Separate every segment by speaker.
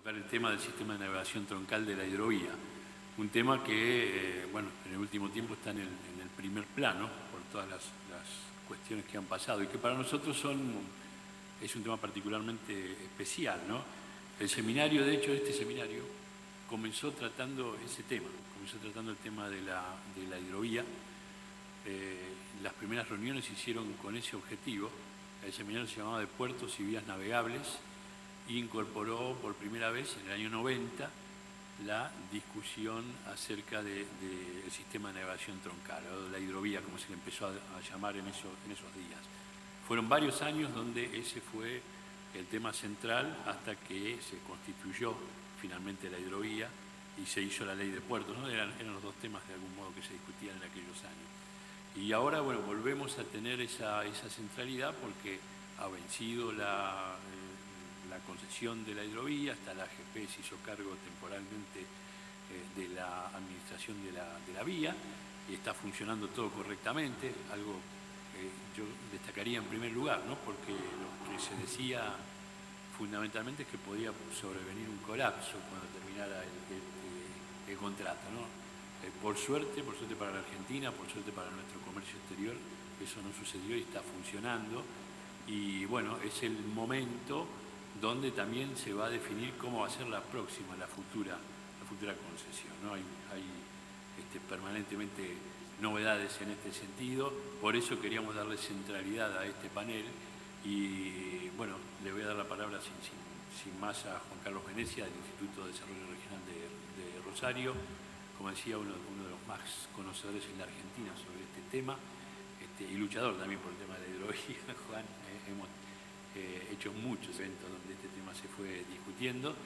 Speaker 1: El tema del sistema de navegación troncal de la hidrovía, un tema que, bueno, en el último tiempo está en el primer plano por todas las cuestiones que han pasado y que para nosotros es un tema particularmente especial, ¿no? El seminario, de hecho, este seminario comenzó tratando ese tema, comenzó tratando el tema de la hidrovía. Las primeras reuniones se hicieron con ese objetivo. El seminario se llamaba de Puertos y Vías Navegables y incorporó por primera vez en el año 90 la discusión acerca del sistema de navegación troncal, o la hidrovía, como se le empezó a llamar en esos días. Fueron varios años donde ese fue el tema central hasta que se constituyó finalmente la hidrovía y se hizo la ley de puertos, ¿no? Eran los dos temas de algún modo que se discutían en aquellos años. Y ahora, bueno, volvemos a tener esa centralidad porque ha vencido la concesión de la hidrovía, hasta la AGP se hizo cargo temporalmente de la administración de la vía y está funcionando todo correctamente, algo que yo destacaría en primer lugar, ¿no? Porque lo que se decía fundamentalmente es que podía sobrevenir un colapso cuando terminara el contrato, ¿no? Por suerte para la Argentina, por suerte para nuestro comercio exterior, eso no sucedió y está funcionando. Y bueno, es el momento donde también se va a definir cómo va a ser la próxima, la futura concesión, ¿no? Hay permanentemente novedades en este sentido, por eso queríamos darle centralidad a este panel y bueno, le voy a dar la palabra sin más a Juan Carlos Venecia del Instituto de Desarrollo Regional de Rosario, como decía, uno de los más conocedores en la Argentina sobre este tema y luchador también por el tema de la hidrovía. Juan, hemos hecho muchos eventos donde este tema se fue discutiendo,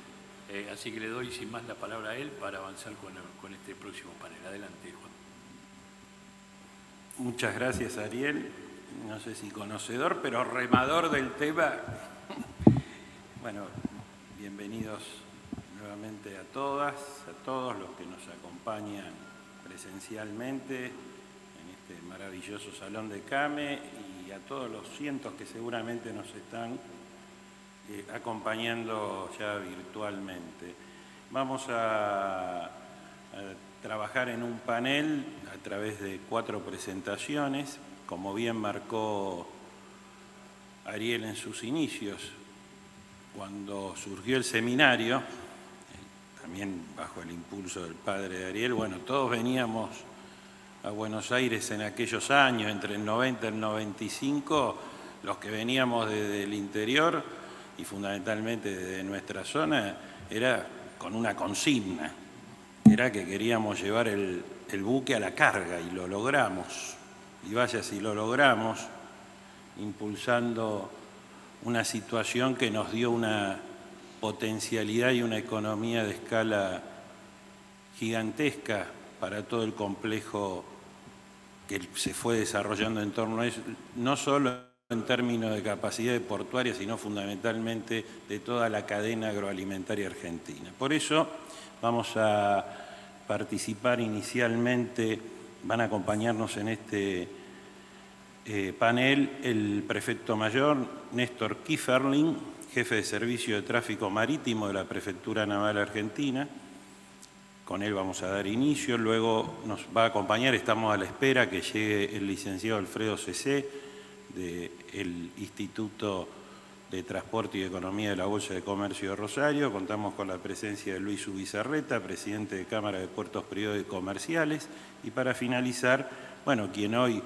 Speaker 1: así que le doy sin más la palabra a él para avanzar con este próximo panel. Adelante, Juan.
Speaker 2: Muchas gracias, Ariel. No sé si conocedor, pero remador del tema. Bueno, bienvenidos nuevamente a todas, a todos los que nos acompañan presencialmente en este maravilloso Salón de CAME y a todos los cientos que seguramente nos están acompañando ya virtualmente. Vamos a trabajar en un panel a través de 4 presentaciones, como bien marcó Ariel en sus inicios. Cuando surgió el seminario, también bajo el impulso del padre de Ariel, bueno, todos veníamos a Buenos Aires en aquellos años, entre el 90 y el 95, los que veníamos desde el interior y fundamentalmente desde nuestra zona, era con una consigna, era que queríamos llevar el buque a la carga y lo logramos. Y vaya si lo logramos, impulsando una situación que nos dio una potencialidad y una economía de escala gigantesca para todo el complejo que se fue desarrollando en torno a eso, no solo en términos de capacidad portuaria, sino fundamentalmente de toda la cadena agroalimentaria argentina. Por eso vamos a participar inicialmente, van a acompañarnos en este panel el prefecto mayor Néstor Kieferling, jefe de Servicio de Tráfico Marítimo de la Prefectura Naval Argentina. Con él vamos a dar inicio, luego nos va a acompañar, estamos a la espera que llegue el licenciado Alfredo Cecé del Instituto de Transporte y Economía de la Bolsa de Comercio de Rosario. Contamos con la presencia de Luis Ubizarreta, presidente de Cámara de Puertos Privados y Comerciales. Y para finalizar, bueno, quien hoy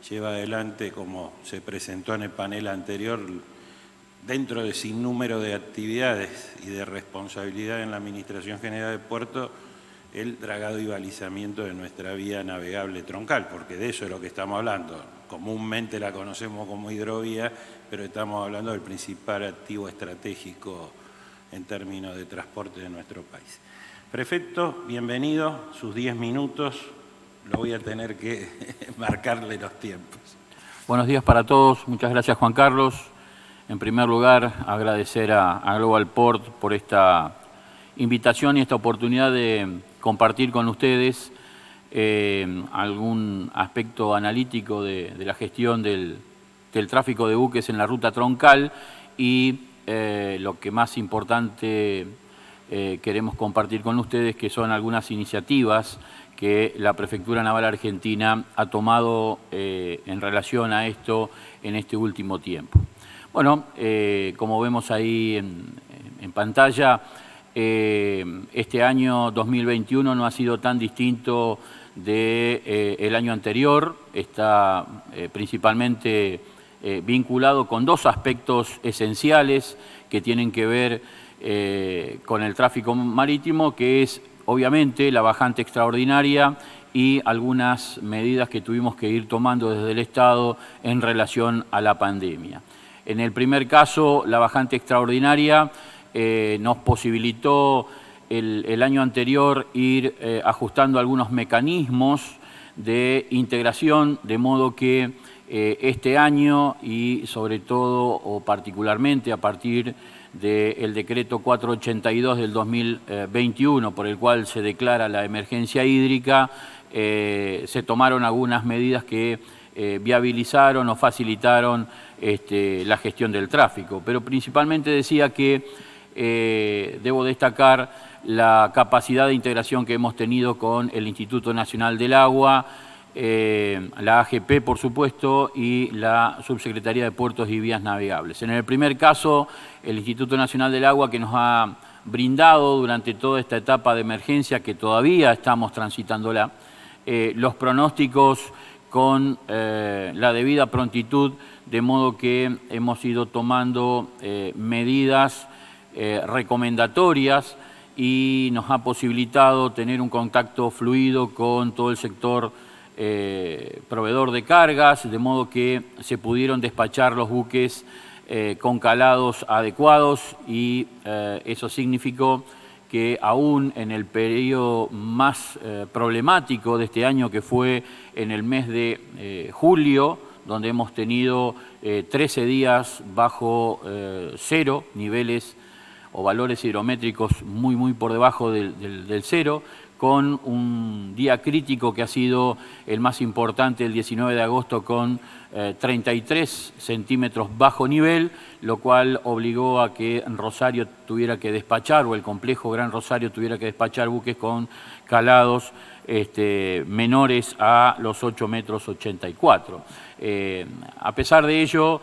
Speaker 2: lleva adelante, como se presentó en el panel anterior, dentro de sinnúmero de actividades y de responsabilidad en la Administración General de Puerto, el dragado y balizamiento de nuestra vía navegable troncal, porque de eso es lo que estamos hablando. Comúnmente la conocemos como hidrovía, pero estamos hablando del principal activo estratégico en términos de transporte de nuestro país. Prefecto, bienvenido, sus 10 minutos, lo voy a tener que marcarle los tiempos.
Speaker 3: Buenos días para todos, muchas gracias Juan Carlos. En primer lugar, agradecer a Global Port por esta invitación y esta oportunidad de compartir con ustedes algún aspecto analítico de la gestión del tráfico de buques en la ruta troncal y lo que más importante queremos compartir con ustedes, que son algunas iniciativas que la Prefectura Naval Argentina ha tomado en relación a esto en este último tiempo. Bueno, como vemos ahí en pantalla, este año 2021 no ha sido tan distinto del año anterior. Está principalmente vinculado con dos aspectos esenciales que tienen que ver con el tráfico marítimo, que es obviamente la bajante extraordinaria y algunas medidas que tuvimos que ir tomando desde el Estado en relación a la pandemia. En el primer caso, la bajante extraordinaria nos posibilitó el año anterior ir ajustando algunos mecanismos de integración, de modo que este año y sobre todo o particularmente a partir del decreto 482 del 2021, por el cual se declara la emergencia hídrica, se tomaron algunas medidas que viabilizaron o facilitaron la gestión del tráfico. Pero principalmente decía que debo destacar la capacidad de integración que hemos tenido con el Instituto Nacional del Agua, la AGP, por supuesto, y la Subsecretaría de Puertos y Vías Navegables. En el primer caso, el Instituto Nacional del Agua, que nos ha brindado durante toda esta etapa de emergencia, que todavía estamos transitándola, los pronósticos con la debida prontitud, de modo que hemos ido tomando medidas recomendatorias y nos ha posibilitado tener un contacto fluido con todo el sector proveedor de cargas, de modo que se pudieron despachar los buques con calados adecuados y eso significó que aún en el periodo más problemático de este año, que fue en el mes de julio, donde hemos tenido 13 días bajo cero, niveles o valores hidrométricos muy por debajo del cero, con un día crítico que ha sido el más importante, el 19 de agosto, con 33 centímetros bajo nivel, lo cual obligó a que Rosario tuviera que despachar, o el complejo Gran Rosario tuviera que despachar buques con calados menores a los 8,84 metros. A pesar de ello,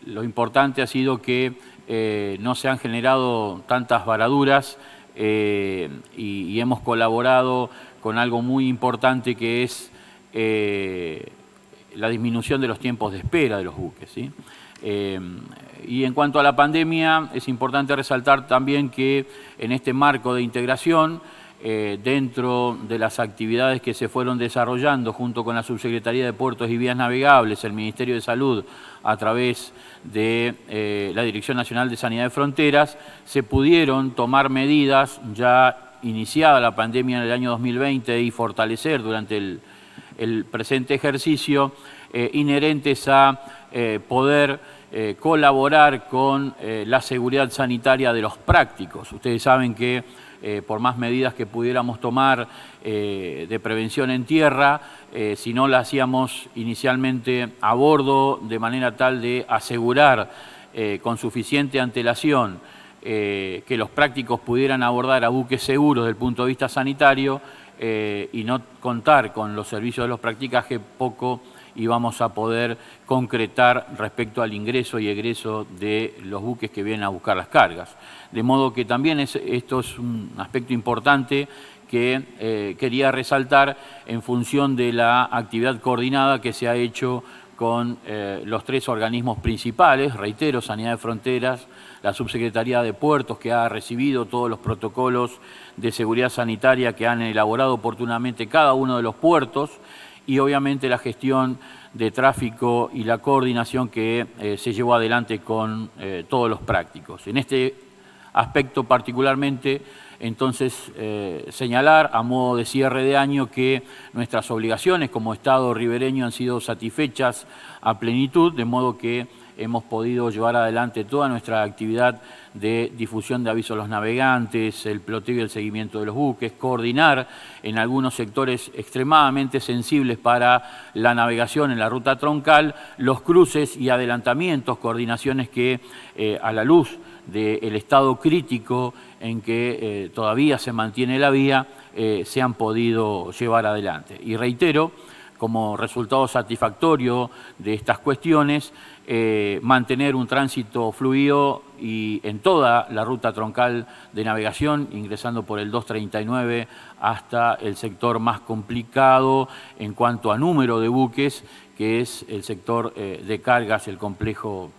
Speaker 3: lo importante ha sido que no se han generado tantas varaduras y hemos colaborado con algo muy importante, que es la disminución de los tiempos de espera de los buques, ¿sí? Y en cuanto a la pandemia, es importante resaltar también que en este marco de integración, dentro de las actividades que se fueron desarrollando junto con la Subsecretaría de Puertos y Vías Navegables, el Ministerio de Salud, a través de la Dirección Nacional de Sanidad de Fronteras, se pudieron tomar medidas ya iniciada la pandemia en el año 2020 y fortalecer durante el presente ejercicio, inherentes a poder colaborar con la seguridad sanitaria de los prácticos. Ustedes saben que por más medidas que pudiéramos tomar de prevención en tierra, si no la hacíamos inicialmente a bordo, de manera tal de asegurar con suficiente antelación que los prácticos pudieran abordar a buques seguros desde el punto de vista sanitario y no contar con los servicios de los practicajes, poco íbamos a poder concretar respecto al ingreso y egreso de los buques que vienen a buscar las cargas. De modo que también esto es un aspecto importante que quería resaltar en función de la actividad coordinada que se ha hecho con los tres organismos principales, reitero, Sanidad de Fronteras, la Subsecretaría de Puertos, que ha recibido todos los protocolos de seguridad sanitaria que han elaborado oportunamente cada uno de los puertos, y obviamente la gestión de tráfico y la coordinación que se llevó adelante con todos los prácticos. En este aspecto particularmente, entonces, señalar a modo de cierre de año que nuestras obligaciones como Estado ribereño han sido satisfechas a plenitud, de modo que hemos podido llevar adelante toda nuestra actividad de difusión de avisos a los navegantes, el ploteo y el seguimiento de los buques, coordinar en algunos sectores extremadamente sensibles para la navegación en la ruta troncal, los cruces y adelantamientos, coordinaciones que a la luz del estado crítico en que todavía se mantiene la vía, se han podido llevar adelante. Y reitero, como resultado satisfactorio de estas cuestiones, mantener un tránsito fluido y en toda la ruta troncal de navegación, ingresando por el 239 hasta el sector más complicado en cuanto a número de buques, que es el sector de cargas, el complejo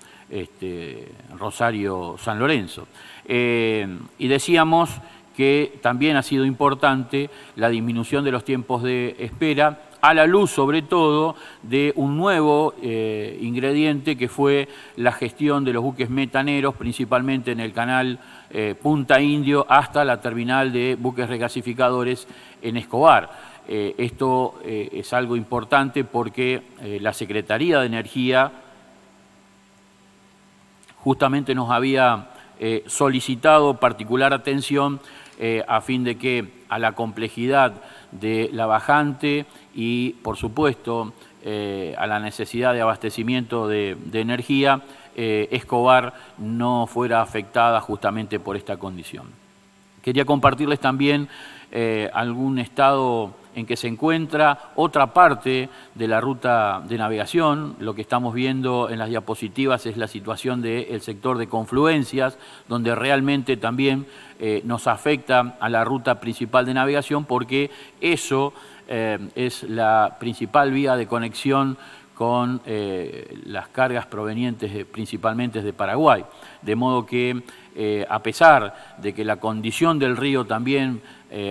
Speaker 3: Rosario-San Lorenzo. Y decíamos que también ha sido importante la disminución de los tiempos de espera, a la luz sobre todo de un nuevo ingrediente que fue la gestión de los buques metaneros, principalmente en el canal Punta Indio hasta la terminal de buques regasificadores en Escobar. Esto es algo importante porque la Secretaría de Energía justamente nos había solicitado particular atención a fin de que a la complejidad de la bajante y, por supuesto, a la necesidad de abastecimiento de energía, Escobar no fuera afectada justamente por esta condición. Quería compartirles también algún estado en que se encuentra otra parte de la ruta de navegación. Lo que estamos viendo en las diapositivas es la situación del sector de confluencias, donde realmente también nos afecta a la ruta principal de navegación, porque eso es la principal vía de conexión con las cargas provenientes principalmente de Paraguay. De modo que, a pesar de que la condición del río también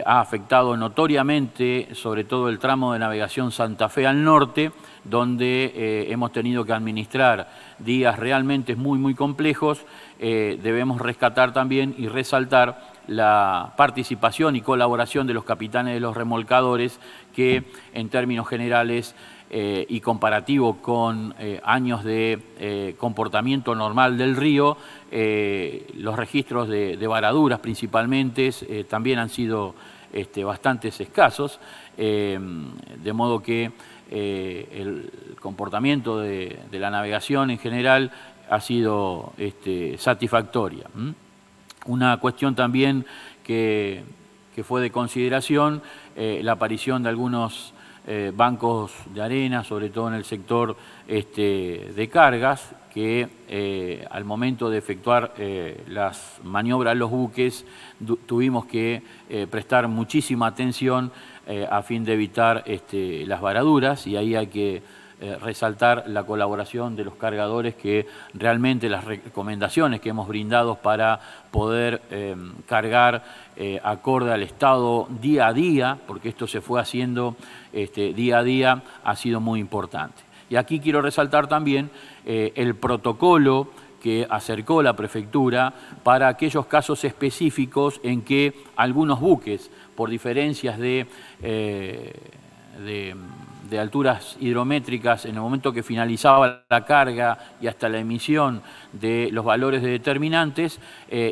Speaker 3: ha afectado notoriamente, sobre todo el tramo de navegación Santa Fe al norte, donde hemos tenido que administrar días realmente muy complejos, debemos rescatar también y resaltar la participación y colaboración de los capitanes de los remolcadores que, en términos generales y comparativo con años de comportamiento normal del río, los registros de varaduras principalmente también han sido bastante escasos, de modo que el comportamiento de la navegación en general ha sido satisfactoria. Una cuestión también que fue de consideración, la aparición de algunos bancos de arena, sobre todo en el sector de cargas, que al momento de efectuar las maniobras de los buques tuvimos que prestar muchísima atención a fin de evitar las varaduras, y ahí hay que resaltar la colaboración de los cargadores, que realmente las recomendaciones que hemos brindado para poder cargar acorde al estado día a día, porque esto se fue haciendo día a día, ha sido muy importante. Y aquí quiero resaltar también el protocolo que acercó la prefectura para aquellos casos específicos en que algunos buques, por diferencias de alturas hidrométricas en el momento que finalizaba la carga y hasta la emisión de los valores de determinantes,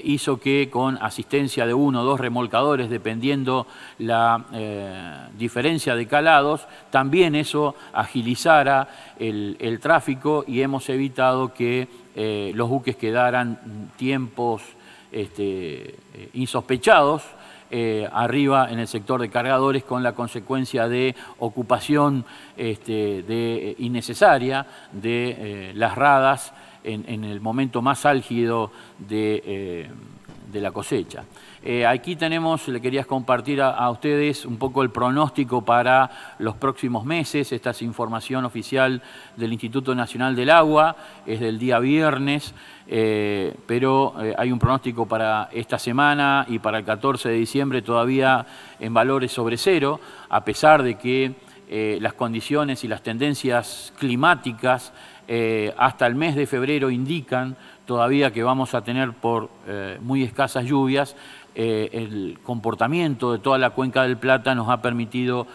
Speaker 3: hizo que con asistencia de 1 o 2 remolcadores, dependiendo la diferencia de calados, también eso agilizara el tráfico, y hemos evitado que los buques quedaran tiempos insospechados arriba en el sector de cargadores, con la consecuencia de ocupación innecesaria de las radas en el momento más álgido de la cosecha. Aquí tenemos, le quería compartir a ustedes un poco el pronóstico para los próximos meses. Esta es información oficial del Instituto Nacional del Agua, es del día viernes, pero hay un pronóstico para esta semana y para el 14 de diciembre todavía en valores sobre cero, a pesar de que las condiciones y las tendencias climáticas hasta el mes de febrero indican todavía que vamos a tener por muy escasas lluvias. El comportamiento de toda la Cuenca del Plata nos ha permitido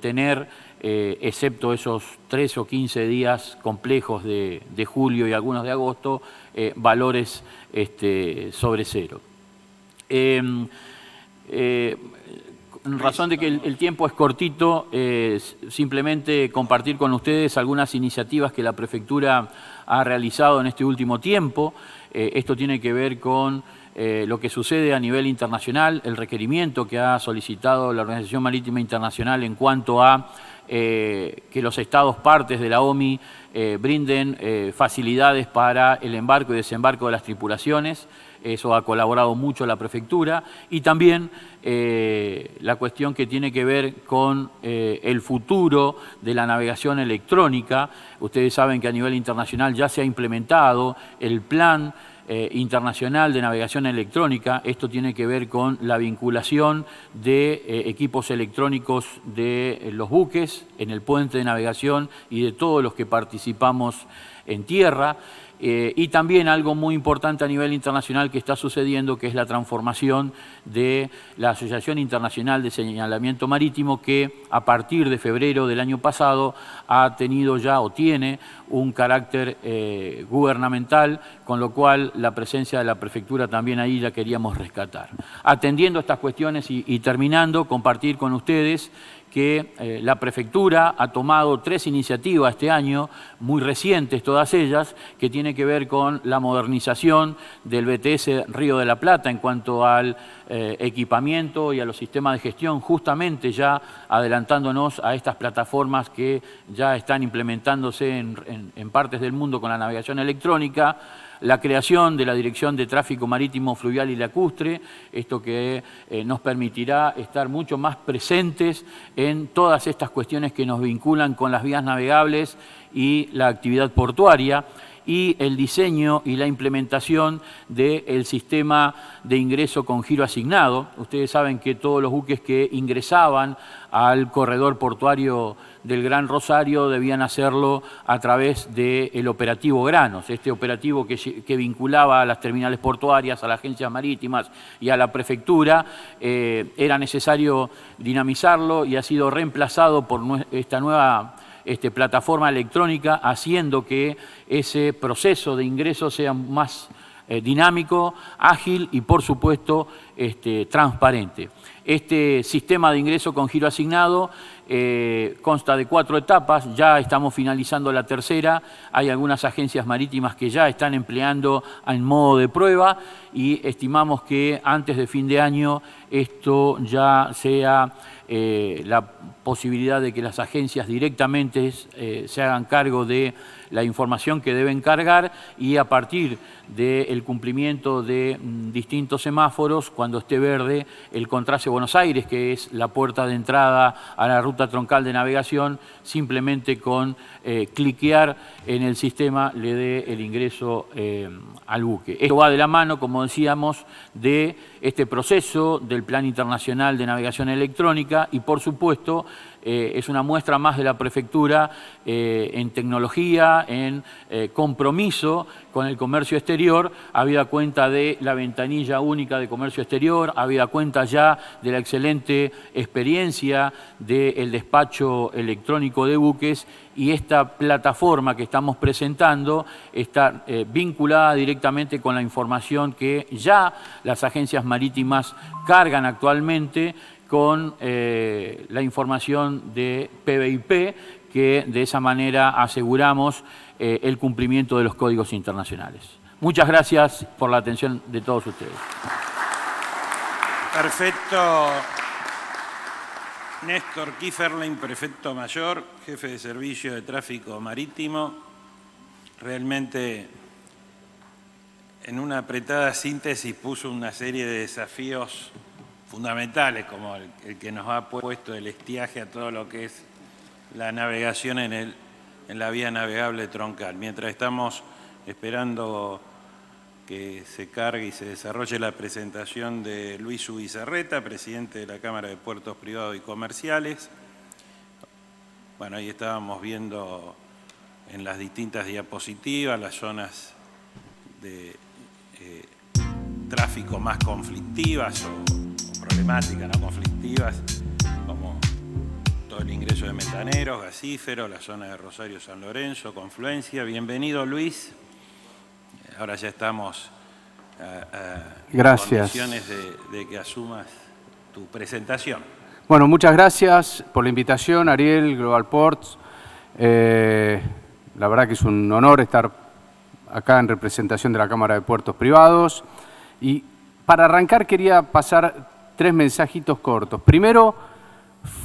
Speaker 3: tener excepto esos 13 o 15 días complejos de julio y algunos de agosto, valores sobre cero. En razón de que el tiempo es cortito, simplemente compartir con ustedes algunas iniciativas que la Prefectura ha realizado en este último tiempo. Esto tiene que ver con lo que sucede a nivel internacional, el requerimiento que ha solicitado la Organización Marítima Internacional en cuanto a que los estados partes de la OMI brinden facilidades para el embarco y desembarco de las tripulaciones. Eso ha colaborado mucho la Prefectura. Y también la cuestión que tiene que ver con el futuro de la navegación electrónica. Ustedes saben que a nivel internacional ya se ha implementado el plan internacional de navegación electrónica. Esto tiene que ver con la vinculación de equipos electrónicos de los buques en el puente de navegación y de todos los que participamos en tierra. Y también algo muy importante a nivel internacional que está sucediendo, que es la transformación de la Asociación Internacional de Señalamiento Marítimo, que a partir de febrero del año pasado ha tenido ya o tiene un carácter gubernamental, con lo cual la presencia de la Prefectura también ahí la queríamos rescatar. Atendiendo a estas cuestiones y terminando, compartir con ustedes que la Prefectura ha tomado 3 iniciativas este año, muy recientes todas ellas, que tienen que ver con la modernización del BTS Río de la Plata en cuanto al equipamiento y a los sistemas de gestión, justamente ya adelantándonos a estas plataformas que ya están implementándose en partes del mundo con la navegación electrónica. La creación de la Dirección de Tráfico Marítimo, Fluvial y Lacustre, esto que nos permitirá estar mucho más presentes en todas estas cuestiones que nos vinculan con las vías navegables y la actividad portuaria, y el diseño y la implementación del sistema de ingreso con giro asignado. Ustedes saben que todos los buques que ingresaban al corredor portuario del Gran Rosario debían hacerlo a través del operativo Granos, este operativo que vinculaba a las terminales portuarias, a las agencias marítimas y a la Prefectura. Era necesario dinamizarlo y ha sido reemplazado por esta nueva plataforma electrónica, haciendo que ese proceso de ingreso sea más dinámico, ágil y, por supuesto, transparente. Este sistema de ingreso con giro asignado consta de 4 etapas, ya estamos finalizando la tercera, hay algunas agencias marítimas que ya están empleando en modo de prueba y estimamos que antes de fin de año esto ya sea la posibilidad de que las agencias directamente se hagan cargo de la información que deben cargar, y a partir del cumplimiento de distintos semáforos, cuando esté verde el Contrase Buenos Aires, que es la puerta de entrada a la ruta troncal de navegación, simplemente con cliquear en el sistema le dé el ingreso al buque. Esto va de la mano, como decíamos, de este proceso del Plan Internacional de Navegación Electrónica y, por supuesto, es una muestra más de la Prefectura en tecnología, en compromiso con el comercio exterior, habida cuenta de la ventanilla única de comercio exterior, habida cuenta ya de la excelente experiencia del despacho electrónico de buques, y esta plataforma que estamos presentando está vinculada directamente con la información que ya las agencias marítimas cargan actualmente con la información de PBIP, que de esa manera aseguramos el cumplimiento de los códigos internacionales. Muchas gracias por la atención de todos ustedes.
Speaker 2: Perfecto. Néstor Kieferlein, prefecto mayor, jefe de servicio de tráfico marítimo. Realmente, en una apretada síntesis, puso una serie de desafíos fundamentales, como el que nos ha puesto el estiaje a todo lo que es la navegación en la vía navegable troncal. Mientras estamos esperando que se cargue y se desarrolle la presentación de Luis Ubizarreta, presidente de la Cámara de Puertos Privados y Comerciales. Bueno, ahí estábamos viendo en las distintas diapositivas las zonas de tráfico más conflictivas o problemáticas, no conflictivas, como todo el ingreso de metaneros, gasíferos, la zona de Rosario San Lorenzo, confluencia. Bienvenido, Luis. Ahora ya estamos
Speaker 4: Gracias.
Speaker 2: en condiciones de que asumas tu presentación.
Speaker 4: Bueno, muchas gracias por la invitación, Ariel, Global Ports. La verdad que es un honor estar acá en representación de la Cámara de Puertos Privados. Y para arrancar quería pasar 3 mensajitos cortos. Primero,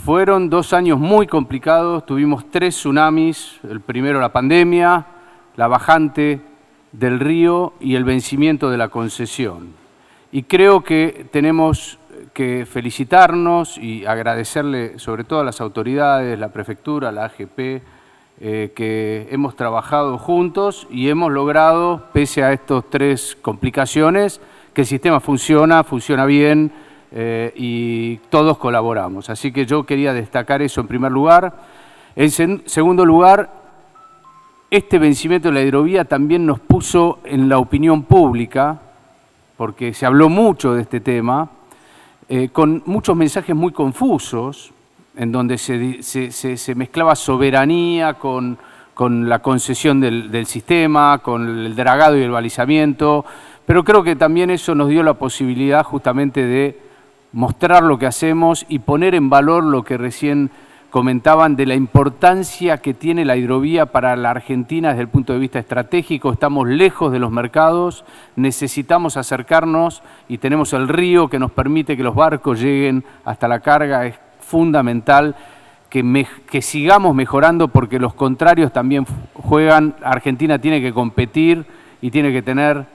Speaker 4: fueron 2 años muy complicados, tuvimos 3 tsunamis, el primero la pandemia, la bajante del río y el vencimiento de la concesión. Y creo que tenemos que felicitarnos y agradecerle sobre todo a las autoridades, la prefectura, la AGP, que hemos trabajado juntos y hemos logrado, pese a estas 3 complicaciones, que el sistema funciona bien y todos colaboramos. Así que yo quería destacar eso en primer lugar. En segundo lugar, este vencimiento de la hidrovía también nos puso en la opinión pública, porque se habló mucho de este tema, con muchos mensajes muy confusos, en donde se mezclaba soberanía con la concesión del sistema, con el dragado y el balizamiento, pero creo que también eso nos dio la posibilidad justamente de mostrar lo que hacemos y poner en valor lo que recién comentaban de la importancia que tiene la hidrovía para la Argentina desde el punto de vista estratégico. Estamos lejos de los mercados, necesitamos acercarnos y tenemos el río que nos permite que los barcos lleguen hasta la carga. Es fundamental que sigamos mejorando porque los contrarios también juegan. Argentina tiene que competir y tiene que tener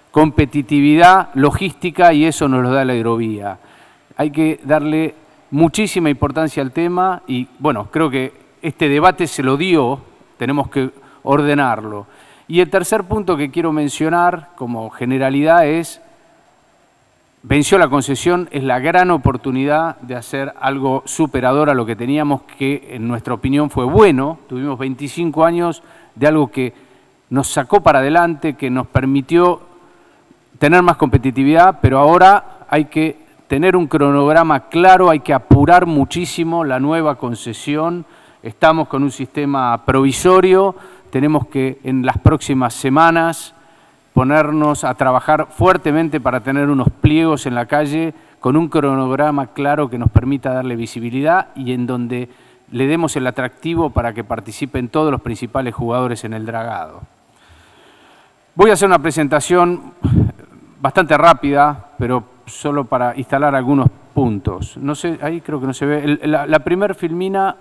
Speaker 4: competitividad logística y eso nos lo da la hidrovía. Hay que darle muchísima importancia al tema y, bueno, creo que este debate se lo dio, tenemos que ordenarlo. Y el tercer punto que quiero mencionar como generalidad es, venció la concesión, es la gran oportunidad de hacer algo superador a lo que teníamos, que en nuestra opinión fue bueno. Tuvimos 25 años de algo que nos sacó para adelante, que nos permitió tener más competitividad, pero ahora hay que tener un cronograma claro, hay que apurar muchísimo la nueva concesión. Estamos con un sistema provisorio, tenemos que en las próximas semanas ponernos a trabajar fuertemente para tener unos pliegos en la calle con un cronograma claro que nos permita darle visibilidad y en donde le demos el atractivo para que participen todos los principales jugadores en el dragado. Voy a hacer una presentación bastante rápida, pero solo para instalar algunos puntos. No sé, ahí creo que no se ve. La primer filmina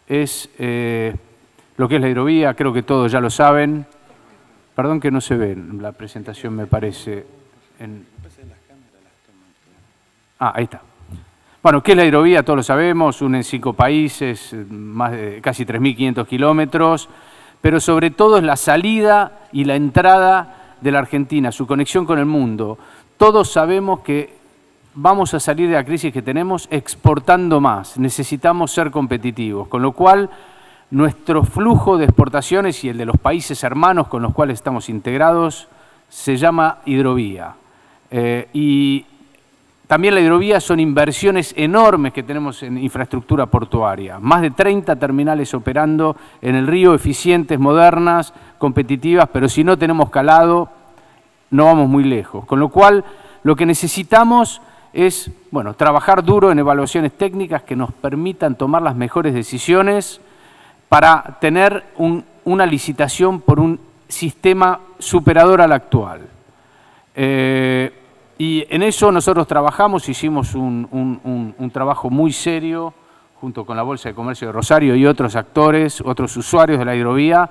Speaker 4: es lo que es la hidrovía, creo que todos ya lo saben. Perdón que no se ve la presentación, me parece. Ahí está. Bueno, ¿qué es la hidrovía? Todos lo sabemos, unen 5 países, más de casi 3.500 kilómetros, pero sobre todo es la salida y la entrada de la Argentina, su conexión con el mundo. Todos sabemos que vamos a salir de la crisis que tenemos exportando más, necesitamos ser competitivos, con lo cual nuestro flujo de exportaciones y el de los países hermanos con los cuales estamos integrados se llama hidrovía. Y también la hidrovía son inversiones enormes que tenemos en infraestructura portuaria, más de 30 terminales operando en el río, eficientes, modernas, competitivas, pero si no tenemos calado, no vamos muy lejos. Con lo cual, lo que necesitamos es, bueno, trabajar duro en evaluaciones técnicas que nos permitan tomar las mejores decisiones para tener una licitación por un sistema superador al actual. Y en eso nosotros trabajamos, hicimos un trabajo muy serio junto con la Bolsa de Comercio de Rosario y otros actores, otros usuarios de la hidrovía,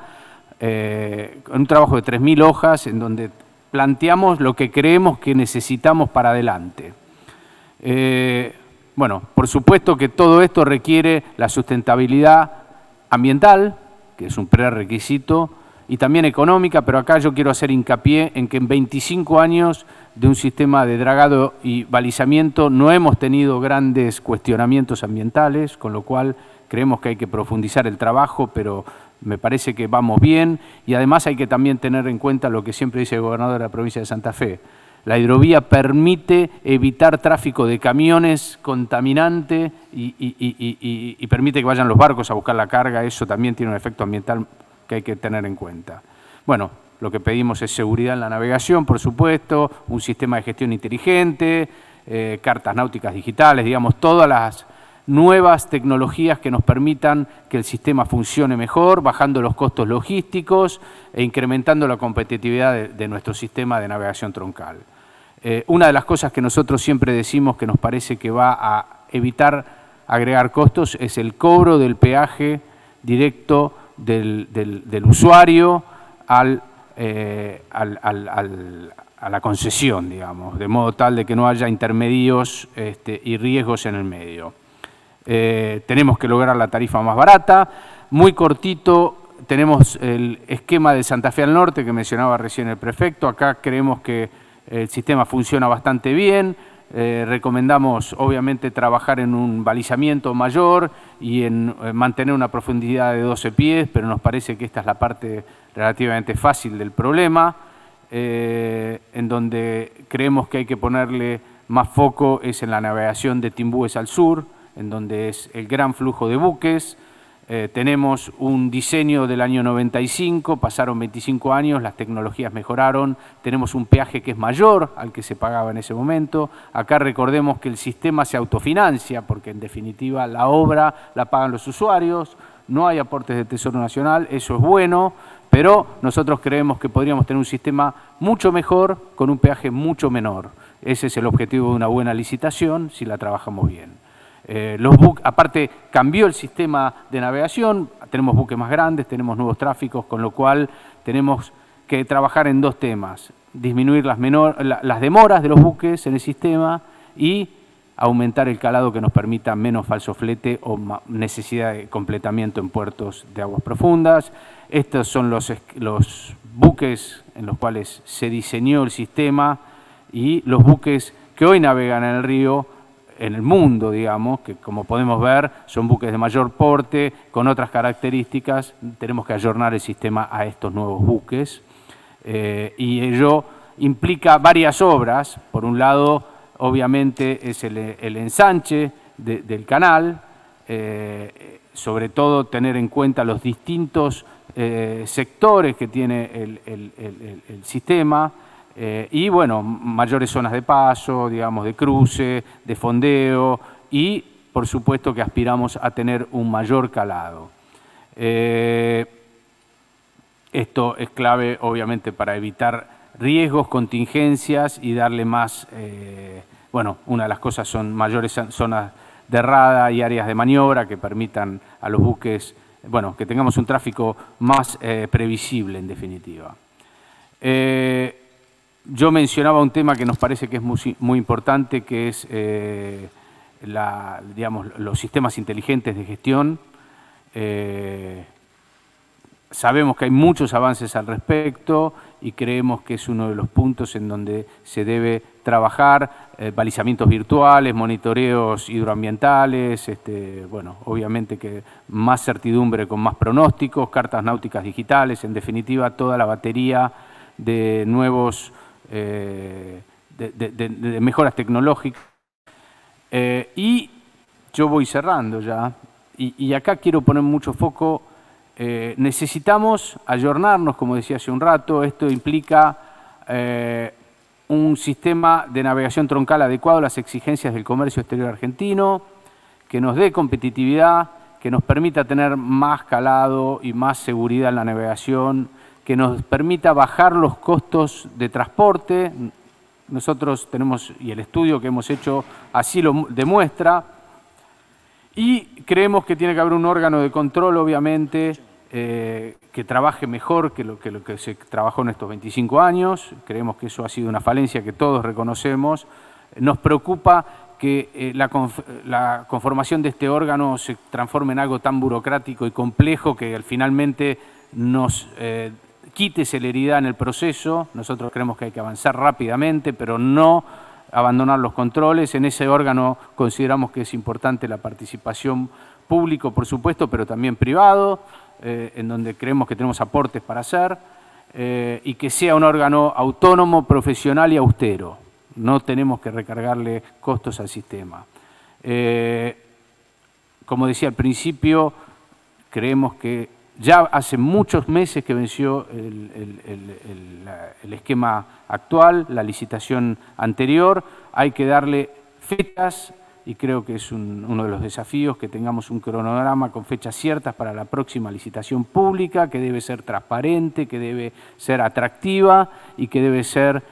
Speaker 4: un trabajo de 3.000 hojas en donde planteamos lo que creemos que necesitamos para adelante. Bueno, por supuesto que todo esto requiere la sustentabilidad ambiental, que es un prerequisito, y también económica, pero acá yo quiero hacer hincapié en que en 25 años de un sistema de dragado y balizamiento no hemos tenido grandes cuestionamientos ambientales, con lo cual creemos que hay que profundizar el trabajo, pero me parece que vamos bien y además hay que también tener en cuenta lo que siempre dice el gobernador de la provincia de Santa Fe. La hidrovía permite evitar tráfico de camiones contaminante y permite que vayan los barcos a buscar la carga. Eso también tiene un efecto ambiental que hay que tener en cuenta. Bueno, lo que pedimos es seguridad en la navegación, por supuesto, un sistema de gestión inteligente, cartas náuticas digitales, digamos, todas las nuevas tecnologías que nos permitan que el sistema funcione mejor, bajando los costos logísticos e incrementando la competitividad de nuestro sistema de navegación troncal. Una de las cosas que nosotros siempre decimos que nos parece que va a evitar agregar costos es el cobro del peaje directo del usuario a la concesión, digamos, de modo tal de que no haya intermedios y riesgos en el medio. Tenemos que lograr la tarifa más barata. Muy cortito, tenemos el esquema de Santa Fe al Norte que mencionaba recién el prefecto. Acá creemos que el sistema funciona bastante bien. Recomendamos, obviamente, trabajar en un balizamiento mayor y en mantener una profundidad de 12 pies, pero nos parece que esta es la parte relativamente fácil del problema. En donde creemos que hay que ponerle más foco es en la navegación de Timbúes al sur, en donde es el gran flujo de buques. Tenemos un diseño del año 95, pasaron 25 años, las tecnologías mejoraron, tenemos un peaje que es mayor al que se pagaba en ese momento. Acá recordemos que el sistema se autofinancia, porque en definitiva la obra la pagan los usuarios, no hay aportes de Tesoro Nacional, eso es bueno, pero nosotros creemos que podríamos tener un sistema mucho mejor con un peaje mucho menor. Ese es el objetivo de una buena licitación si la trabajamos bien. Aparte, cambió el sistema de navegación, tenemos buques más grandes, tenemos nuevos tráficos, con lo cual tenemos que trabajar en dos temas: disminuir las demoras de los buques en el sistema y aumentar el calado que nos permita menos falso flete o necesidad de completamiento en puertos de aguas profundas. Estos son los buques en los cuales se diseñó el sistema y los buques que hoy navegan en el río, en el mundo, digamos, que como podemos ver son buques de mayor porte, con otras características. Tenemos que ayornar el sistema a estos nuevos buques y ello implica varias obras. Por un lado, obviamente, es el ensanche del canal, sobre todo tener en cuenta los distintos sectores que tiene el sistema, y bueno, mayores zonas de paso, digamos, de cruce, de fondeo y, por supuesto, que aspiramos a tener un mayor calado. Esto es clave, obviamente, para evitar riesgos, contingencias y darle más, bueno, una de las cosas son mayores zonas de rada y áreas de maniobra que permitan a los buques, bueno, que tengamos un tráfico más previsible, en definitiva. Yo mencionaba un tema que nos parece que es muy importante, que es digamos, los sistemas inteligentes de gestión. Sabemos que hay muchos avances al respecto y creemos que es uno de los puntos en donde se debe trabajar, balizamientos virtuales, monitoreos hidroambientales, bueno, obviamente que más certidumbre con más pronósticos, cartas náuticas digitales, en definitiva toda la batería de nuevos de mejoras tecnológicas. Y yo voy cerrando ya, y acá quiero poner mucho foco. Necesitamos ayornarnos, como decía hace un rato. Esto implica un sistema de navegación troncal adecuado a las exigencias del comercio exterior argentino, que nos dé competitividad, que nos permita tener más calado y más seguridad en la navegación, que nos permita bajar los costos de transporte. Nosotros tenemos, y el estudio que hemos hecho así lo demuestra, y creemos que tiene que haber un órgano de control, obviamente, que trabaje mejor que lo que se trabajó en estos 25 años. Creemos que eso ha sido una falencia que todos reconocemos. Nos preocupa que la conformación de este órgano se transforme en algo tan burocrático y complejo que finalmente nos quite celeridad en el proceso. Nosotros creemos que hay que avanzar rápidamente, pero no abandonar los controles. En ese órgano consideramos que es importante la participación público, por supuesto, pero también privado, en donde creemos que tenemos aportes para hacer. y que sea un órgano autónomo, profesional y austero. No tenemos que recargarle costos al sistema. Como decía al principio, creemos que ya hace muchos meses que venció el esquema actual, la licitación anterior. Hay que darle fechas y creo que es uno de los desafíos que tengamos un cronograma con fechas ciertas para la próxima licitación pública, que debe ser transparente, que debe ser atractiva y que debe ser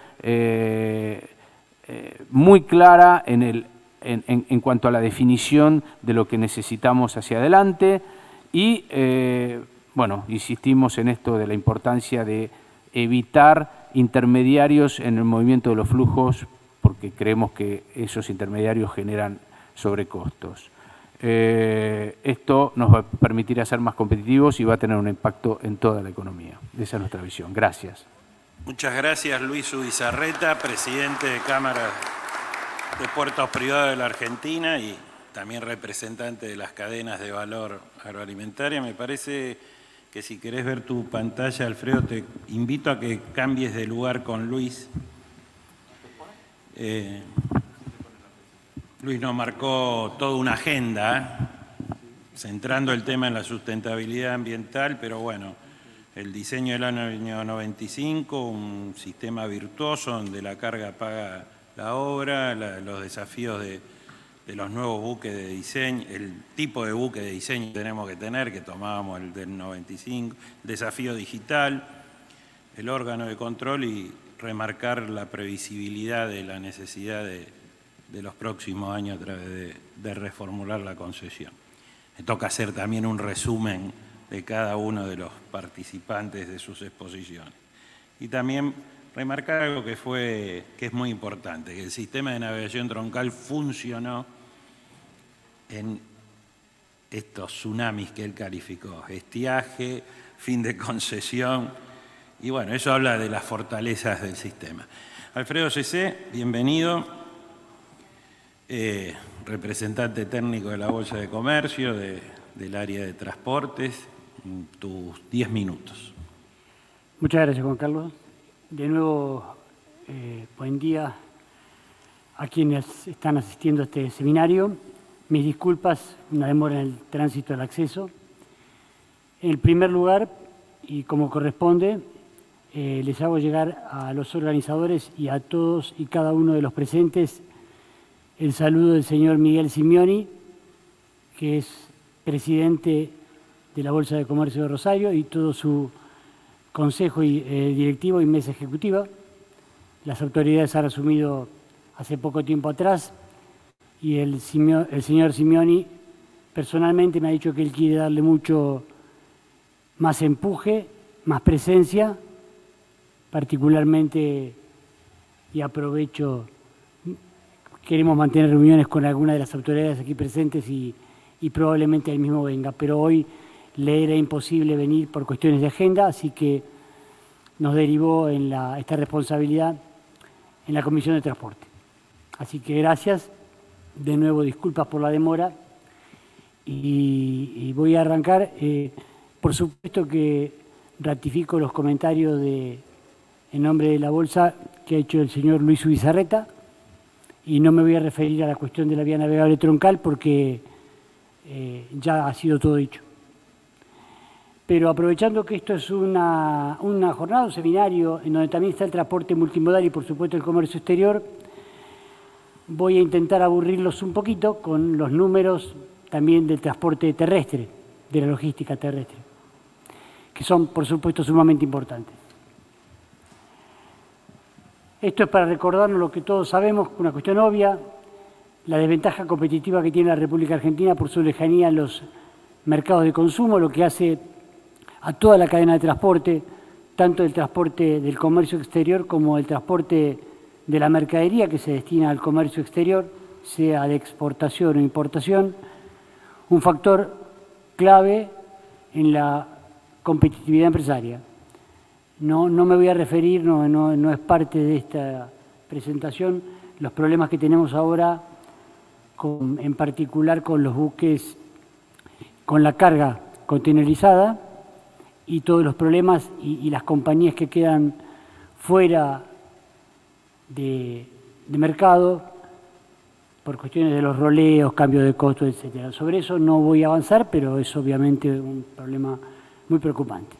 Speaker 4: muy clara en cuanto a la definición de lo que necesitamos hacia adelante. Y, bueno, insistimos en esto de la importancia de evitar intermediarios en el movimiento de los flujos, porque creemos que esos intermediarios generan sobrecostos. Esto nos va a permitir ser más competitivos y va a tener un impacto en toda la economía. Esa es nuestra visión. Gracias.
Speaker 2: Muchas gracias, Luis Ubizarreta, presidente de Cámara de Puertos Privados de la Argentina y también representante de las cadenas de valor agroalimentaria. Me parece que si querés ver tu pantalla, Alfredo, te invito a que cambies de lugar con Luis. Luis nos marcó toda una agenda, centrando el tema en la sustentabilidad ambiental, pero bueno, el diseño del año 95, un sistema virtuoso donde la carga paga la obra, los desafíos de los nuevos buques de diseño, el tipo de buque de diseño que tenemos que tener, que tomábamos el del 95, desafío digital, el órgano de control y remarcar la previsibilidad de la necesidad de los próximos años a través de reformular la concesión. Me toca hacer también un resumen de cada uno de los participantes de sus exposiciones. Y también remarcar algo que es muy importante, que el sistema de navegación troncal funcionó en estos tsunamis que él calificó, estiaje, fin de concesión, y bueno, eso habla de las fortalezas del sistema. Alfredo Cessé, bienvenido, representante técnico de la Bolsa de Comercio, del área de transportes, tus 10 minutos.
Speaker 5: Muchas gracias, Juan Carlos. De nuevo, buen día a quienes están asistiendo a este seminario. Mis disculpas, una demora en el tránsito al acceso. En primer lugar, y como corresponde, les hago llegar a los organizadores y a todos y cada uno de los presentes el saludo del señor Miguel Simioni, que es presidente de la Bolsa de Comercio de Rosario, y todo su consejo directivo y mesa ejecutiva. Las autoridades han asumido hace poco tiempo atrás y el señor Simioni personalmente me ha dicho que él quiere darle mucho más empuje, más presencia, particularmente, y aprovecho, queremos mantener reuniones con algunas de las autoridades aquí presentes y probablemente él mismo venga, pero hoy le era imposible venir por cuestiones de agenda, así que nos derivó en esta responsabilidad en la Comisión de Transporte. Así que gracias, de nuevo disculpas por la demora y voy a arrancar. Por supuesto que ratifico los comentarios en nombre de la Bolsa que ha hecho el señor Luis Ubizarreta y no me voy a referir a la cuestión de la vía navegable troncal porque ya ha sido todo dicho. Pero aprovechando que esto es una jornada, un seminario, en donde también está el transporte multimodal y por supuesto el comercio exterior, voy a intentar aburrirlos un poquito con los números también del transporte terrestre, de la logística terrestre, que son por supuesto sumamente importantes. Esto es para recordarnos lo que todos sabemos, una cuestión obvia, la desventaja competitiva que tiene la República Argentina por su lejanía en los mercados de consumo, lo que hace a toda la cadena de transporte, tanto el transporte del comercio exterior como el transporte de la mercadería que se destina al comercio exterior, sea de exportación o importación, un factor clave en la competitividad empresaria. No me voy a referir, no es parte de esta presentación, los problemas que tenemos ahora, en particular con los buques, con la carga containerizada y todos los problemas y las compañías que quedan fuera de mercado por cuestiones de los roleos, cambio de costos, etc. Sobre eso no voy a avanzar, pero es obviamente un problema muy preocupante.